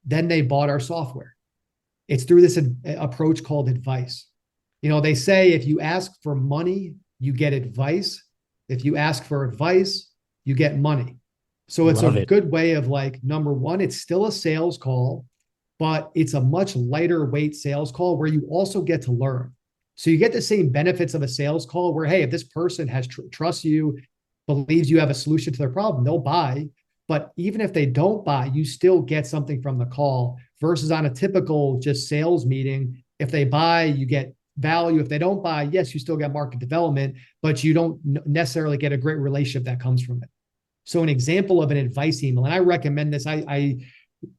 Then they bought our software. It's through this approach called advice. You know, they say if you ask for money, you get advice. If you ask for advice, you get money. So it's a good way of like, number one, it's still a sales call, but it's a much lighter weight sales call where you also get to learn. So you get the same benefits of a sales call where, hey, if this person has trusts you, believes you have a solution to their problem, they'll buy. But even if they don't buy, you still get something from the call versus on a typical just sales meeting. If they buy, you get value. If they don't buy, yes, you still get market development, but you don't necessarily get a great relationship that comes from it. So an example of an advice email, and I recommend this, I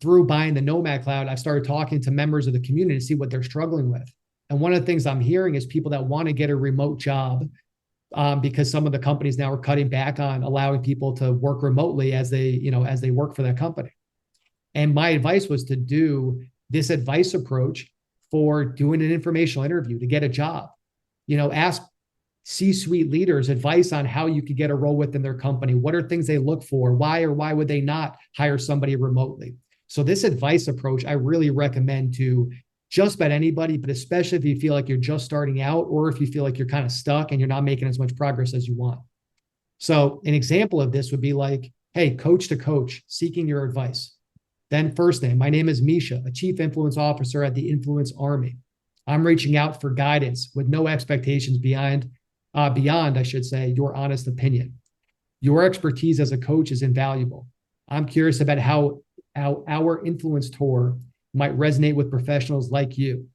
through buying the Nomad Cloud, I started talking to members of the community to see what they're struggling with. And one of the things I'm hearing is people that want to get a remote job because some of the companies now are cutting back on allowing people to work remotely as they work for that company. And my advice was to do this advice approach for doing an informational interview to get a job. Ask C-suite leaders advice on how you could get a role within their company. What are things they look for? Why or why would they not hire somebody remotely? So this advice approach, I really recommend to just about anybody, but especially if you feel like you're just starting out or if you feel like you're kind of stuck and you're not making as much progress as you want. So an example of this would be like, hey, coach to coach, seeking your advice. Then first name, my name is Mischa, a chief influence officer at the Influence Army. I'm reaching out for guidance with no expectations beyond, I should say, your honest opinion. Your expertise as a coach is invaluable. I'm curious about how our influence tour might resonate with professionals like you.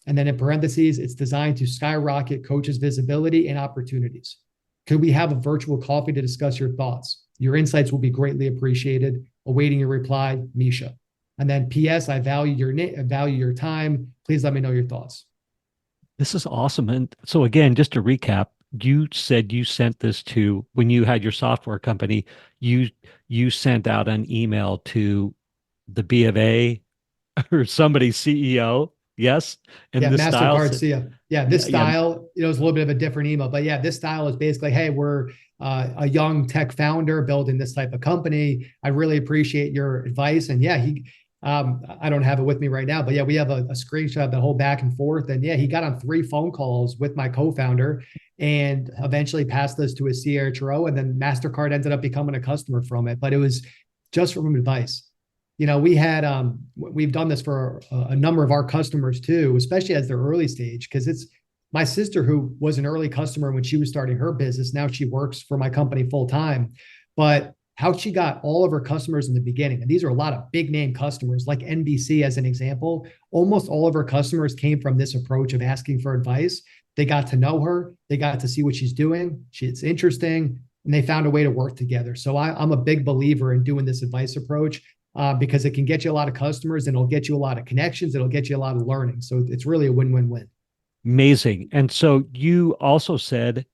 And then in parentheses, it's designed to skyrocket coaches' visibility and opportunities. Could we have a virtual coffee to discuss your thoughts? Your insights will be greatly appreciated. Awaiting your reply, Mischa. And then P.S. I value your time. Please let me know your thoughts. This is awesome. And so again, just to recap, you said you sent this to when you had your software company, you you sent out an email to the B of A or somebody's CEO. Yes. In Yeah, this style. MasterCard CEO. Yeah, this Yeah, yeah. style, is a little bit of a different email, but yeah, this style is basically, hey, we're a young tech founder building this type of company. I really appreciate your advice. And yeah, I don't have it with me right now, but yeah, we have a screenshot of the whole back and forth. And yeah, he got on 3 phone calls with my co-founder and eventually passed this to his CHRO. And then MasterCard ended up becoming a customer from it, but it was just from advice. We've done this for a number of our customers too, especially as they're early stage, because it's my sister who was an early customer when she was starting her business. Now she works for my company full time, but how she got all of her customers in the beginning, and these are a lot of big name customers like NBC as an example. Almost all of her customers came from this approach of asking for advice. They got to know her, they got to see what she's doing. It's interesting, and they found a way to work together. So I'm a big believer in doing this advice approach because it can get you a lot of customers and it'll get you a lot of connections. It'll get you a lot of learning. So it's really a win-win-win. Amazing. And so you also said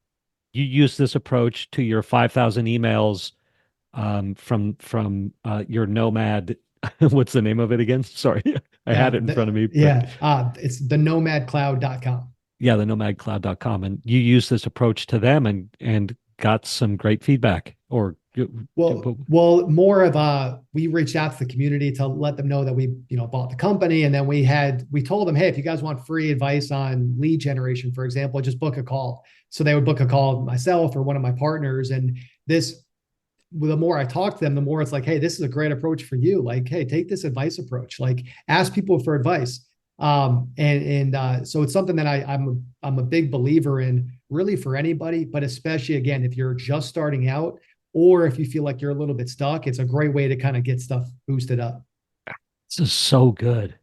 you use this approach to your 5,000 emails from your Nomad. What's the name of it again? Sorry, I had Yeah. it in front of me, but It's the nomadcloud.com. yeah, the nomadcloud.com. And you use this approach to them and got some great feedback or Well, more of we reached out to the community to let them know that we, bought the company. And then we told them, hey, if you guys want free advice on lead generation, for example, just book a call. So they would book a call with myself or one of my partners. And the more I talk to them, the more it's like, hey, this is a great approach for you. Like, hey, take this advice approach. Like, ask people for advice. So it's something that I'm a big believer in, really for anybody, but especially again, if you're just starting out or if you feel like you're a little bit stuck, it's a great way to kind of get stuff boosted up. this is so good.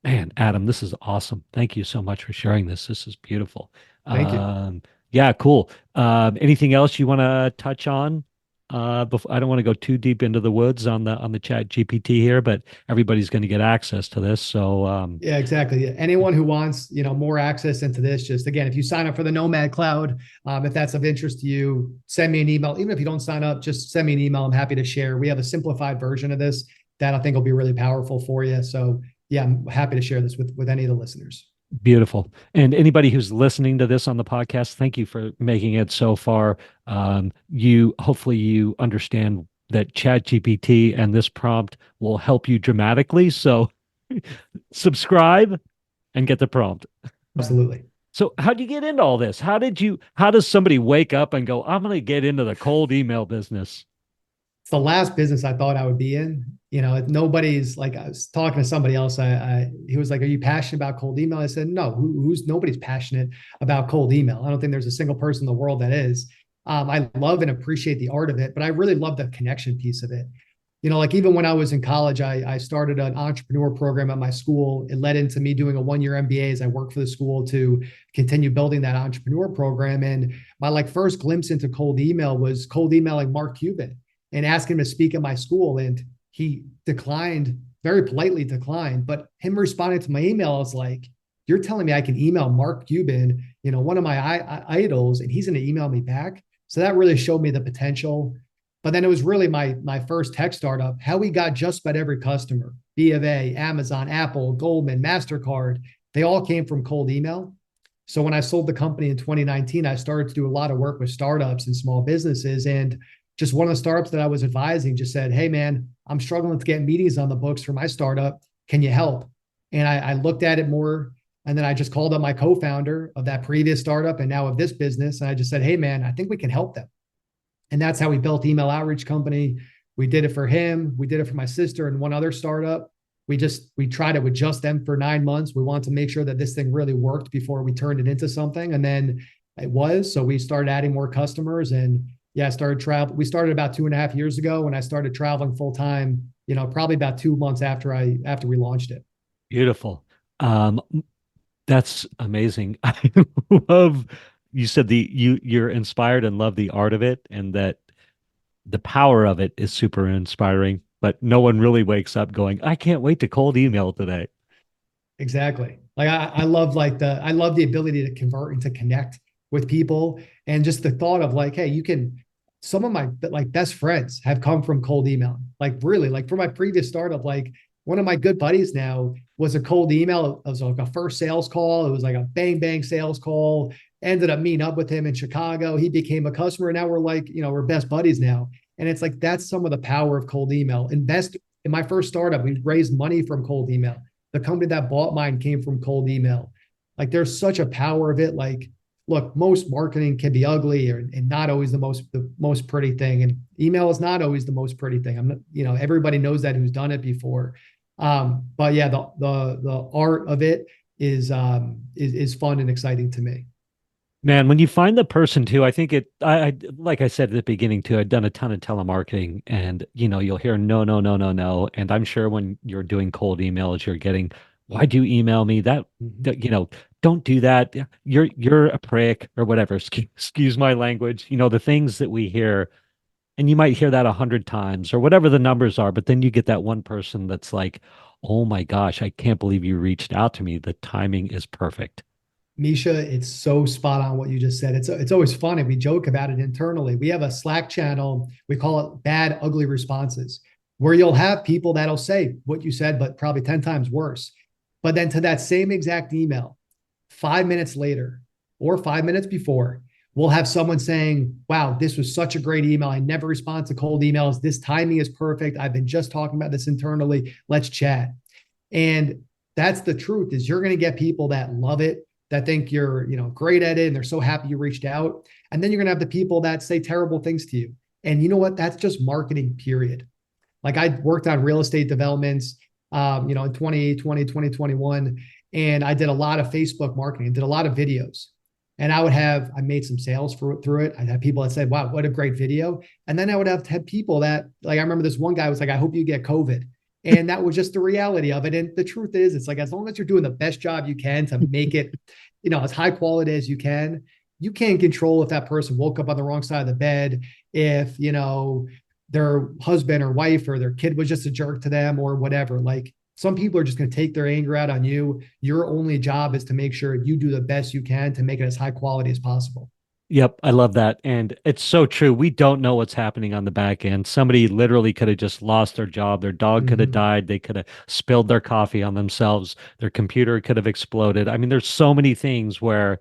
Man, Adam, this is awesome. Thank you so much for sharing this. This is beautiful. Thank you. Yeah, cool. Anything else you want to touch on? Before, I don't want to go too deep into the woods on the chat GPT here, but everybody's going to get access to this. So Yeah, exactly. Anyone who wants, more access into this, just again, if you sign up for the Nomad Cloud, if that's of interest to you, send me an email. Even if you don't sign up, just send me an email. I'm happy to share. We have a simplified version of this that I think will be really powerful for you. So yeah, I'm happy to share this with any of the listeners. beautiful. And anybody who's listening to this on the podcast, thank you for making it so far. You hopefully you understand that Chat GPT and this prompt will help you dramatically. So subscribe and get the prompt. Absolutely. So how do you get into all this? How does somebody wake up and go, I'm going to get into the cold email business? It's the last business I thought I would be in. Nobody's like, I was talking to somebody else. He was like, are you passionate about cold email? I said, no, nobody's passionate about cold email. I don't think there's a single person in the world that is. I love and appreciate the art of it, but I really love the connection piece of it. Like even when I was in college, I started an entrepreneur program at my school. It led into me doing a 1-year MBA as I worked for the school to continue building that entrepreneur program. And my first glimpse into cold email was cold emailing Mark Cuban and asking him to speak at my school. And he declined, very politely declined, but him responding to my email is like, you're telling me I can email Mark Cuban, one of my idols, and he's going to email me back. So that really showed me the potential. But then it was really my first tech startup, how we got just about every customer, B of A, Amazon, Apple, Goldman, MasterCard, they all came from cold email. So when I sold the company in 2019, I started to do a lot of work with startups and small businesses. And just one of the startups that I was advising just said, hey, man, I'm struggling to get meetings on the books for my startup. Can you help? And I looked at it more. And then I just called up my co-founder of that previous startup and now of this business. And I just said, hey, man, I think we can help them. And that's how we built the email outreach company. We did it for him. We did it for my sister and one other startup. We tried it with just them for 9 months. We wanted to make sure that this thing really worked before we turned it into something. And then it was. So we started adding more customers and yeah, started travel. We started about 2.5 years ago when I started traveling full time, probably about 2 months after we launched it. Beautiful. Um, that's amazing. I love you said you're inspired and love the art of it, and that the power of it is super inspiring, but no one really wakes up going, I can't wait to cold email today. Exactly. Like I love I love the ability to convert and to connect with people and just the thought of like, hey, some of my like best friends have come from cold emailing. Like really, like for my previous startup, like one of my good buddies now was a cold email. It was like a first sales call. It was like a bang bang sales call. Ended up meeting up with him in Chicago. He became a customer. And now we're like, we're best buddies now. And it's like that's some of the power of cold email. Invest in my first startup. We raised money from cold email. The company that bought mine came from cold email. Like there's such a power of it. Like, look, most marketing can be ugly and not always the most pretty thing. And email is not always the most pretty thing. I'm not, everybody knows that who's done it before. But yeah, the art of it is fun and exciting to me. Man, when you find the person too, I think I like I said at the beginning too, I've done a ton of telemarketing and you'll hear no, no, no, no, no. And I'm sure when you're doing cold emails, you're getting, why'd you email me? Don't do that. You're a prick or whatever. Excuse my language. The things that we hear, and you might hear that 100 times or whatever the numbers are, but then you get that one person that's like, oh my gosh, I can't believe you reached out to me. The timing is perfect. Mischa, it's so spot on what you just said. It's always funny. We joke about it internally. We have a Slack channel. We call it bad, ugly responses, where you'll have people that'll say what you said, but probably 10 times worse. But then to that same exact email, 5 minutes later or 5 minutes before, we'll have someone saying, wow, this was such a great email. I never respond to cold emails. This timing is perfect. I've been just talking about this internally. Let's chat. And that's the truth is you're going to get people that love it, that think you're, great at it and they're so happy you reached out. And then you're going to have the people that say terrible things to you. And you know what? That's just marketing, period. Like I worked on real estate developments, in 2020, 2021, and I did a lot of Facebook marketing, did a lot of videos. And I made some sales through it. I'd have people that said, wow, what a great video. And then I would have people that, like, I remember this one guy was like, I hope you get COVID. And that was just the reality of it. And the truth is, it's like, as long as you're doing the best job you can to make it, as high quality as you can't control if that person woke up on the wrong side of the bed, if, their husband or wife or their kid was just a jerk to them or whatever. Like some people are just going to take their anger out on you. Your only job is to make sure you do the best you can to make it as high quality as possible. Yep, I love that. And it's so true. We don't know what's happening on the back end. Somebody literally could have just lost their job. Their dog could have Mhm. died. They could have spilled their coffee on themselves. Their computer could have exploded. I mean, there's so many things where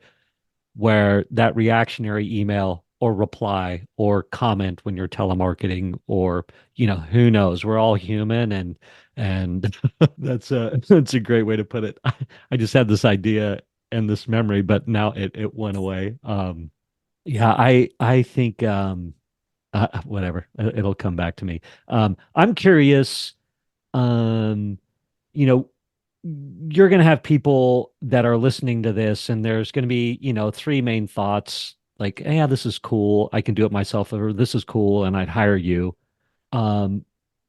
that reactionary email or reply or comment when you're telemarketing or, who knows, we're all human and that's a great way to put it. I just had this idea and this memory, but now it went away. Yeah, I think whatever, it'll come back to me. I'm curious. Um, you know, you're going to have people that are listening to this, and there's going to be three main thoughts like, yeah, this is cool, I can do it myself, or this is cool, and I'd hire you. Um,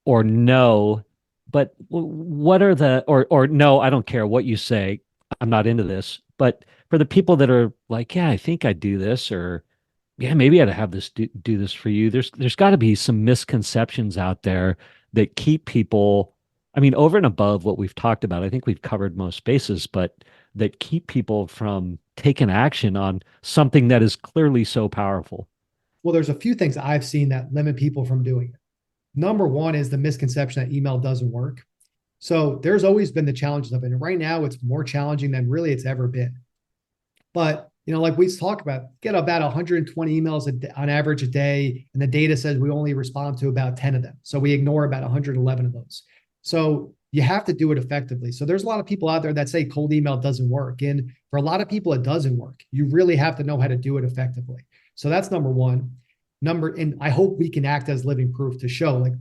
or no, but what are the or no, I don't care what you say, I'm not into this. But for the people that are like, yeah, I think I'd do this, or yeah, maybe I'd have this do this for you. There's got to be some misconceptions out there that keep people, I mean, over and above what we've talked about. I think we've covered most bases, but that keep people from taking action on something that is clearly so powerful. Well, there's a few things I've seen that limit people from doing it. Number one is the misconception that email doesn't work. So there's always been the challenges of it. And right now it's more challenging than really it's ever been. But Like we talk about, get about 120 emails on average a day, and the data says we only respond to about 10 of them. So we ignore about 111 of those. So you have to do it effectively. So there's a lot of people out there that say cold email doesn't work. And for a lot of people, it doesn't work. You really have to know how to do it effectively. So that's number one. And I hope we can act as living proof to show like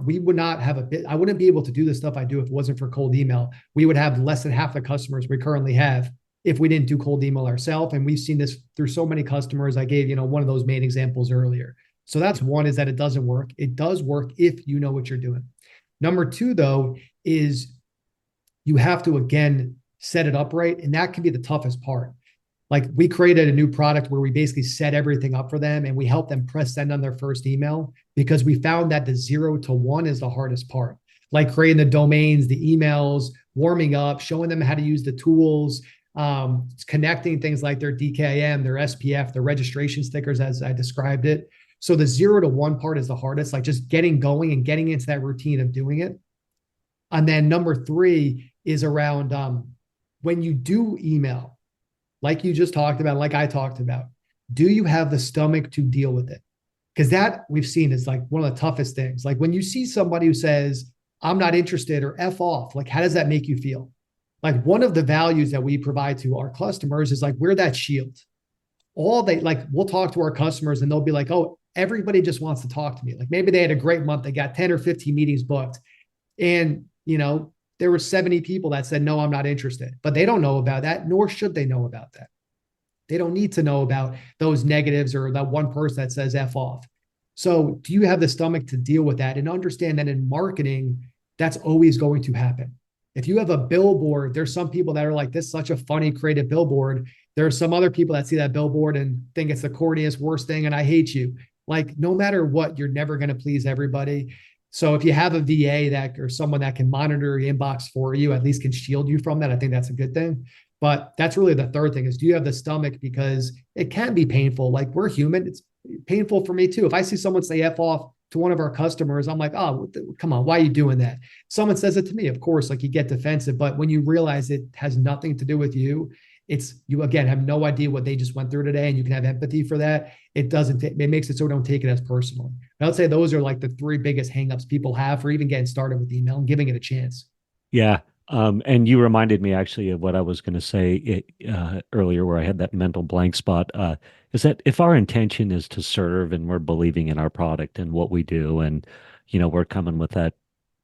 we would not have I wouldn't be able to do the stuff I do if it wasn't for cold email. We would have less than half the customers we currently have if we didn't do cold email ourselves. And we've seen this through so many customers. I gave, one of those main examples earlier. So that's one, is that it doesn't work. It does work if you know what you're doing. Number two, though, is you have to, again, set it up right. And that can be the toughest part. Like we created a new product where we basically set everything up for them and we help them press send on their first email, because we found that the 0 to 1 is the hardest part. Like creating the domains, the emails, warming up, showing them how to use the tools, connecting things like their DKIM, their SPF, their registration stickers, as I described it. So the 0 to 1 part is the hardest, like just getting going and getting into that routine of doing it. And then number three is around when you do email, like you just talked about, like I talked about, do you have the stomach to deal with it? Because that we've seen is like one of the toughest things. Like when you see somebody who says, I'm not interested or F off, like how does that make you feel? Like one of the values that we provide to our customers is like, we're that shield. We'll talk to our customers and they'll be like, oh, everybody just wants to talk to me. Like maybe they had a great month. They got 10 or 15 meetings booked. And, there were 70 people that said, no, I'm not interested, but they don't know about that, nor should they know about that. They don't need to know about those negatives or that one person that says F off. So do you have the stomach to deal with that and understand that in marketing, that's always going to happen? If you have a billboard, there's some people that are like, this is such a funny, creative billboard. There are some other people that see that billboard and think it's the corniest, worst thing, and I hate you. Like, no matter what, you're never going to please everybody. So if you have a VA that or someone that can monitor your inbox for you, at least can shield you from that, I think that's a good thing. But that's really the third thing, is do you have the stomach? Because it can be painful. Like we're human. It's painful for me too. If I see someone say F off to one of our customers, I'm like, oh, come on, why are you doing that? Someone says it to me, of course, like you get defensive, but when you realize it has nothing to do with you, you again have no idea what they just went through today, and you can have empathy for that. It makes it so don't take it as personal. I would say those are like the three biggest hangups people have for even getting started with email and giving it a chance. Yeah. And you reminded me actually of what I was going to say earlier, where I had that mental blank spot. Is that if our intention is to serve and we're believing in our product and what we do, and we're coming with that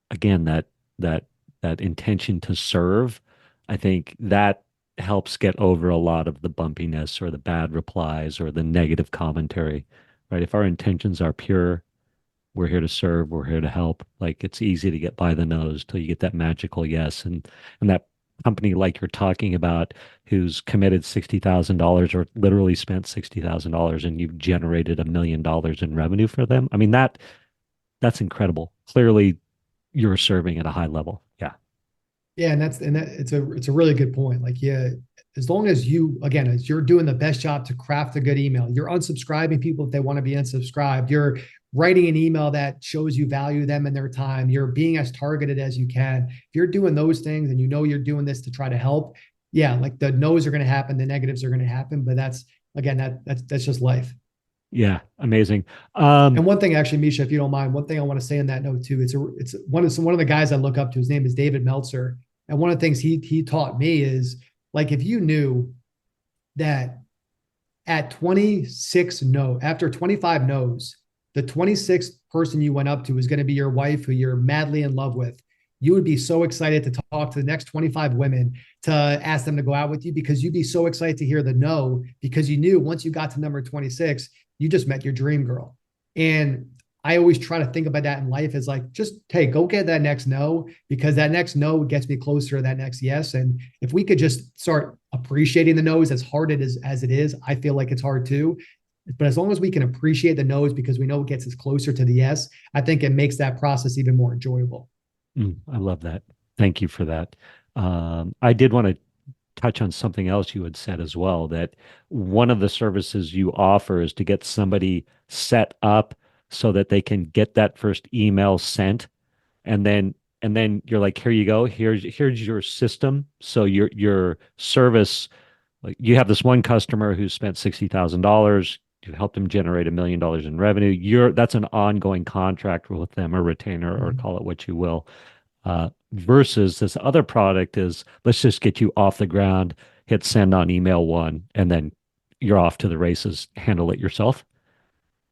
again, that that intention to serve, I think that helps get over a lot of the bumpiness or the bad replies or the negative commentary, right? If our intentions are pure, we're here to serve, we're here to help. Like it's easy to get by the nose till you get that magical yes. And that company like you're talking about who's committed $60,000 or literally spent $60,000 and you've generated $1 million in revenue for them. I mean, that's incredible. Clearly you're serving at a high level. Yeah. Yeah, it's a really good point. Like, yeah, as long as as you're doing the best job to craft a good email, you're unsubscribing people if they want to be unsubscribed. You're writing an email that shows you value them and their time. You're being as targeted as you can. If you're doing those things and you're doing this to try to help, yeah, like the no's are going to happen, the negatives are going to happen. But that's just life. Yeah. Amazing. And one thing, actually, Mischa, if you don't mind, one thing I want to say on that note too, it's one of the guys I look up to. His name is David Meltzer, and one of the things he taught me is like if you knew that at 26 no, after 25 no's, the 26th person you went up to is going to be your wife who you're madly in love with, you would be so excited to talk to the next 25 women to ask them to go out with you, because you'd be so excited to hear the no, because you knew once you got to number 26, you just met your dream girl. And I always try to think about that in life as like, just, hey, go get that next no, because that next no gets me closer to that next yes. And if we could just start appreciating the no's, as hard as it is, I feel like it's hard too. But as long as we can appreciate the no's because we know it gets us closer to the yes, I think it makes that process even more enjoyable. I love that. Thank you for that. I did want to touch on something else you had said as well, that one of the services you offer is to get somebody set up so that they can get that first email sent, and then you're like, here you go, here's your system. So your service Like you have this one customer who spent $60,000. You helped them generate $1 million in revenue. That's an ongoing contract with them, a retainer, or Mhm. call it what you will. Versus this other product is let's just get you off the ground, hit send on email one, and then you're off to the races. Handle it yourself.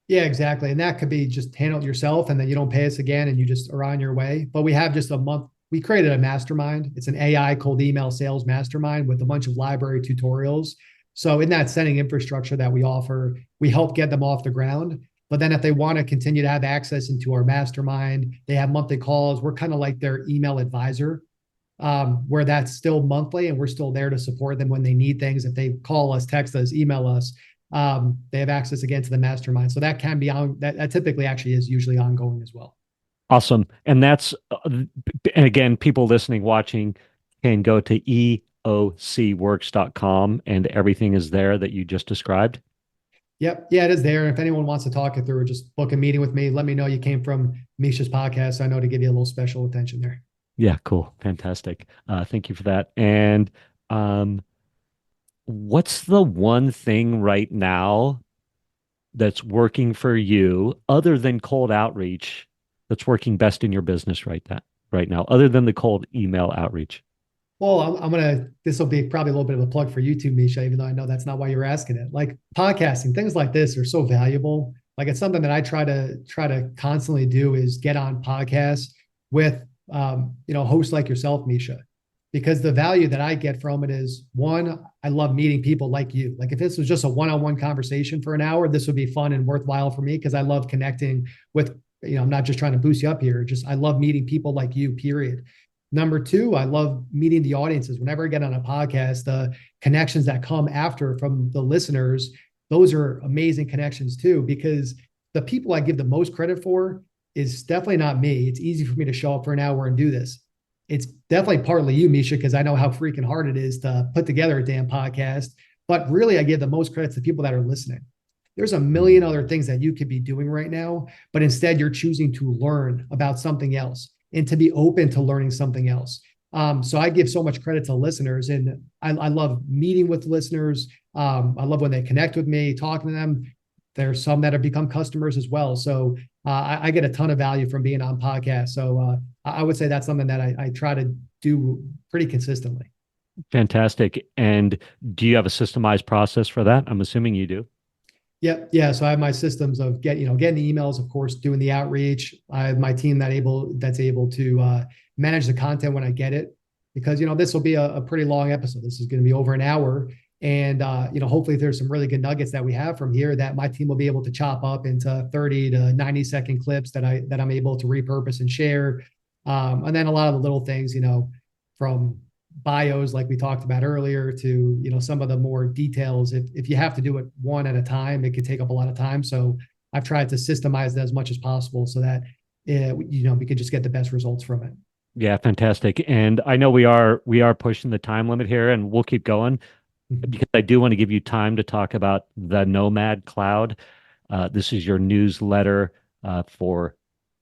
Yeah, exactly. And that could be just handle it yourself and then you don't pay us again and you just are on your way. But we have just a month. We created a mastermind. It's an AI cold email sales mastermind with a bunch of library tutorials. So in that sending infrastructure that we offer, we help get them off the ground. But then if they want to continue to have access into our mastermind, they have monthly calls. We're kind of like their email advisor, where that's still monthly and we're still there to support them when they need things. If they call us, text us, email us, they have access again to the mastermind. So that can be on that typically actually is usually ongoing as well. Awesome. And and again, people listening, watching can go to eocworks.com and everything is there that you just described. Yep. Yeah, it is there. If anyone wants to talk it through, just book a meeting with me. Let me know you came from Mischa's podcast. So I know to give you a little special attention there. Yeah, cool. Fantastic. Thank you for that. And um, what's the one thing right now that's working for you other than cold outreach that's working best in your business right now, other than the cold email outreach? Well, this will be probably a little bit of a plug for you too, Mischa, even though I know that's not why you're asking it. Like podcasting, things like this are so valuable. Like it's something that I try to constantly do is get on podcasts with, hosts like yourself, Mischa, because the value that I get from it is one, I love meeting people like you. Like if this was just a one-on-one conversation for an hour, this would be fun and worthwhile for me because I love connecting with, I'm not just trying to boost you up here. Just I love meeting people like you, period. Number two, I love meeting the audiences. Whenever I get on a podcast, the connections that come after from the listeners, those are amazing connections too, because the people I give the most credit for is definitely not me. It's easy for me to show up for an hour and do this. It's definitely partly you, Mischa, because I know how freaking hard it is to put together a damn podcast. But really, I give the most credit to the people that are listening. There's a million other things that you could be doing right now, but instead you're choosing to learn about something else and to be open to learning something else. So I give so much credit to listeners, and I love meeting with listeners. I love when they connect with me, talking to them. There's some that have become customers as well. So I get a ton of value from being on podcasts. So I would say that's something that I try to do pretty consistently. Fantastic. And do you have a systemized process for that? I'm assuming you do. Yeah, yeah. So I have my systems of getting the emails, of course, doing the outreach. I have my team that's able to manage the content when I get it, because this will be a pretty long episode. This is going to be over an hour, and hopefully there's some really good nuggets that we have from here that my team will be able to chop up into 30 to 90-second clips that I'm able to repurpose and share, and then a lot of the little things, from bios like we talked about earlier to some of the more details. If you have to do it one at a time, it could take up a lot of time. So I've tried to systemize that as much as possible so that we could just get the best results from it. Yeah, fantastic. And I know we are pushing the time limit here and we'll keep going Mhm. because I do want to give you time to talk about the Nomad Cloud. This is your newsletter for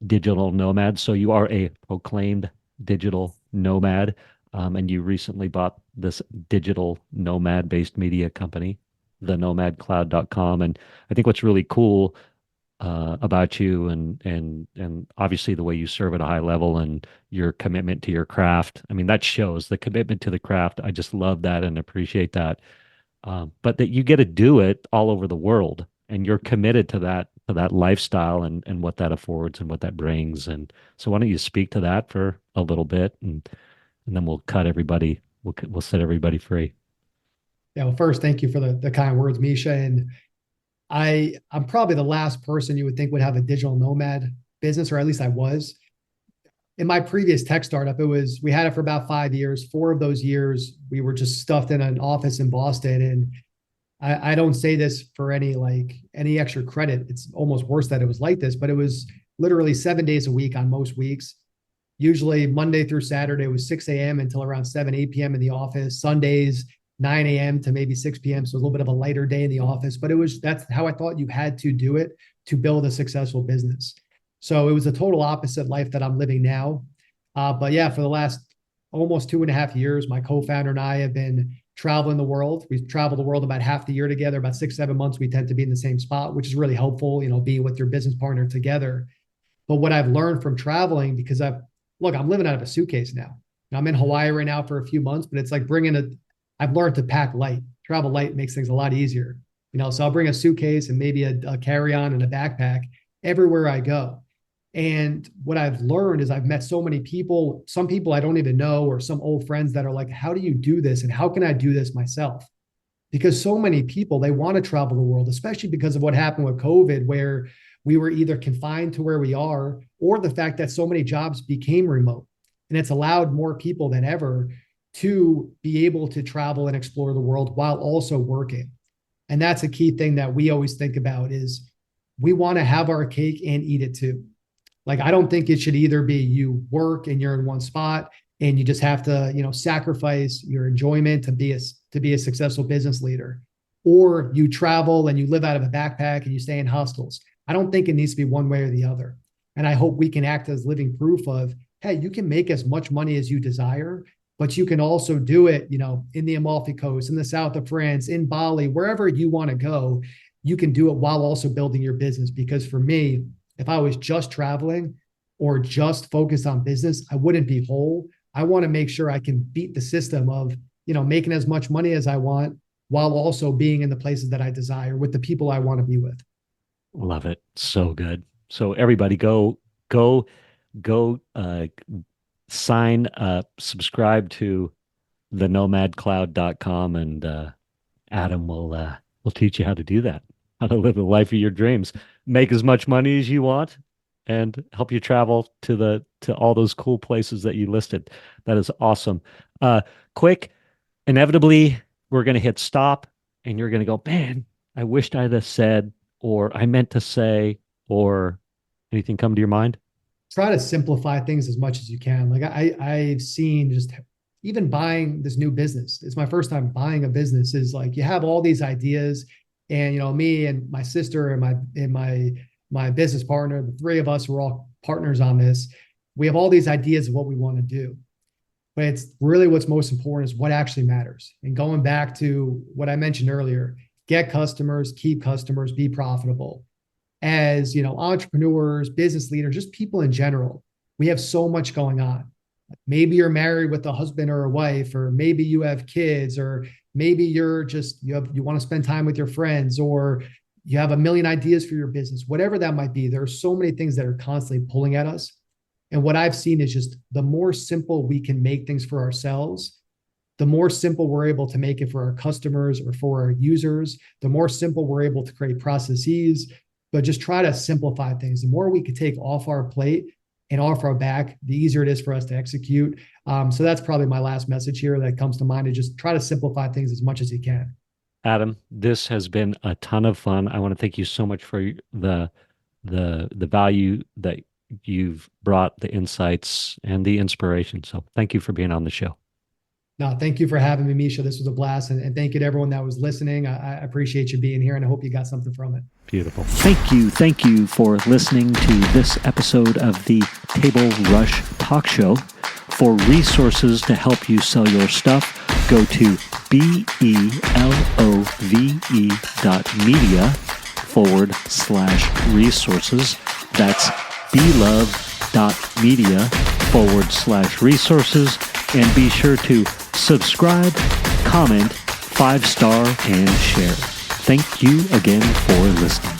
digital nomads. So you are a proclaimed digital nomad, and you recently bought this digital nomad based media company, the nomadcloud.com. And I think what's really cool about you and obviously the way you serve at a high level and your commitment to your craft. I mean, that shows the commitment to the craft. I just love that and appreciate that. But that you get to do it all over the world and you're committed to that lifestyle and what that affords and what that brings. And so why don't you speak to that for a little bit and then we'll cut everybody, we'll set everybody free. Yeah. Well, first, thank you for the kind words, Mischa. And I'm probably the last person you would think would have a digital nomad business, or at least I was. In my previous tech startup, we had it for about 5 years. 4 of those years, we were just stuffed in an office in Boston. And I don't say this for any extra credit. It's almost worse that it was like this, but it was literally 7 days a week on most weeks. Usually Monday through Saturday was 6 a.m. until around 7, 8 p.m. in the office. Sundays, 9 a.m. to maybe 6 p.m. So a little bit of a lighter day in the office, but that's how I thought you had to do it to build a successful business. So it was a total opposite life that I'm living now. But yeah, for the last almost 2.5 years, my co-founder and I have been traveling the world. We travel the world about half the year together, about 6, 7 months. We tend to be in the same spot, which is really helpful, being with your business partner together. But what I've learned from traveling, because I'm living out of a suitcase now. I'm in Hawaii right now for a few months, but it's like I've learned to pack light. Travel light makes things a lot easier. So I'll bring a suitcase and maybe a carry-on and a backpack everywhere I go. And what I've learned is I've met so many people, some people I don't even know, or some old friends that are like, how do you do this? And how can I do this myself? Because so many people, they want to travel the world, especially because of what happened with COVID, where we were either confined to where we are, or the fact that so many jobs became remote. And it's allowed more people than ever to be able to travel and explore the world while also working. And that's a key thing that we always think about is we want to have our cake and eat it too. Like, I don't think it should either be you work and you're in one spot and you just have to, sacrifice your enjoyment to be a successful business leader, or you travel and you live out of a backpack and you stay in hostels. I don't think it needs to be one way or the other. And I hope we can act as living proof of, hey, you can make as much money as you desire, but you can also do it, in the Amalfi Coast, in the south of France, in Bali, wherever you want to go, you can do it while also building your business. Because for me, if I was just traveling or just focused on business, I wouldn't be whole. I want to make sure I can beat the system of, making as much money as I want while also being in the places that I desire with the people I want to be with. Love it. So good. So everybody go, sign up, subscribe to the nomadcloud.com, and Adam will teach you how to do that, how to live the life of your dreams, make as much money as you want, and help you travel to all those cool places that you listed. That is awesome. Quick, inevitably, we're going to hit stop, and you're going to go, man, I wished I'd have said, or I meant to say, or anything come to your mind? Try to simplify things as much as you can. Like I've seen just even buying this new business. It's my first time buying a business. Is like you have all these ideas, and me and my sister and my business partner, the three of us were all partners on this. We have all these ideas of what we want to do, but it's really what's most important is what actually matters. And going back to what I mentioned earlier, get customers, keep customers, be profitable. As entrepreneurs, business leaders, just people in general, we have so much going on. Maybe you're married with a husband or a wife, or maybe you have kids, or maybe you're just you want to spend time with your friends, or you have a million ideas for your business. Whatever that might be, there are so many things that are constantly pulling at us. And what I've seen is just the more simple we can make things for ourselves, the more simple we're able to make it for our customers or for our users, the more simple we're able to create processes. But just try to simplify things. The more we could take off our plate and off our back, the easier it is for us to execute. So that's probably my last message here that comes to mind, is just try to simplify things as much as you can. Adam, this has been a ton of fun. I want to thank you so much for the value that you've brought, the insights and the inspiration. So thank you for being on the show. No, thank you for having me, Mischa. This was a blast. And thank you to everyone that was listening. I appreciate you being here, and I hope you got something from it. Beautiful. Thank you for listening to this episode of the Table Rush Talk Show. For resources to help you sell your stuff, go to belove.media/resources. That's belove.media/resources. And be sure to subscribe, comment, 5-star, and share. Thank you again for listening.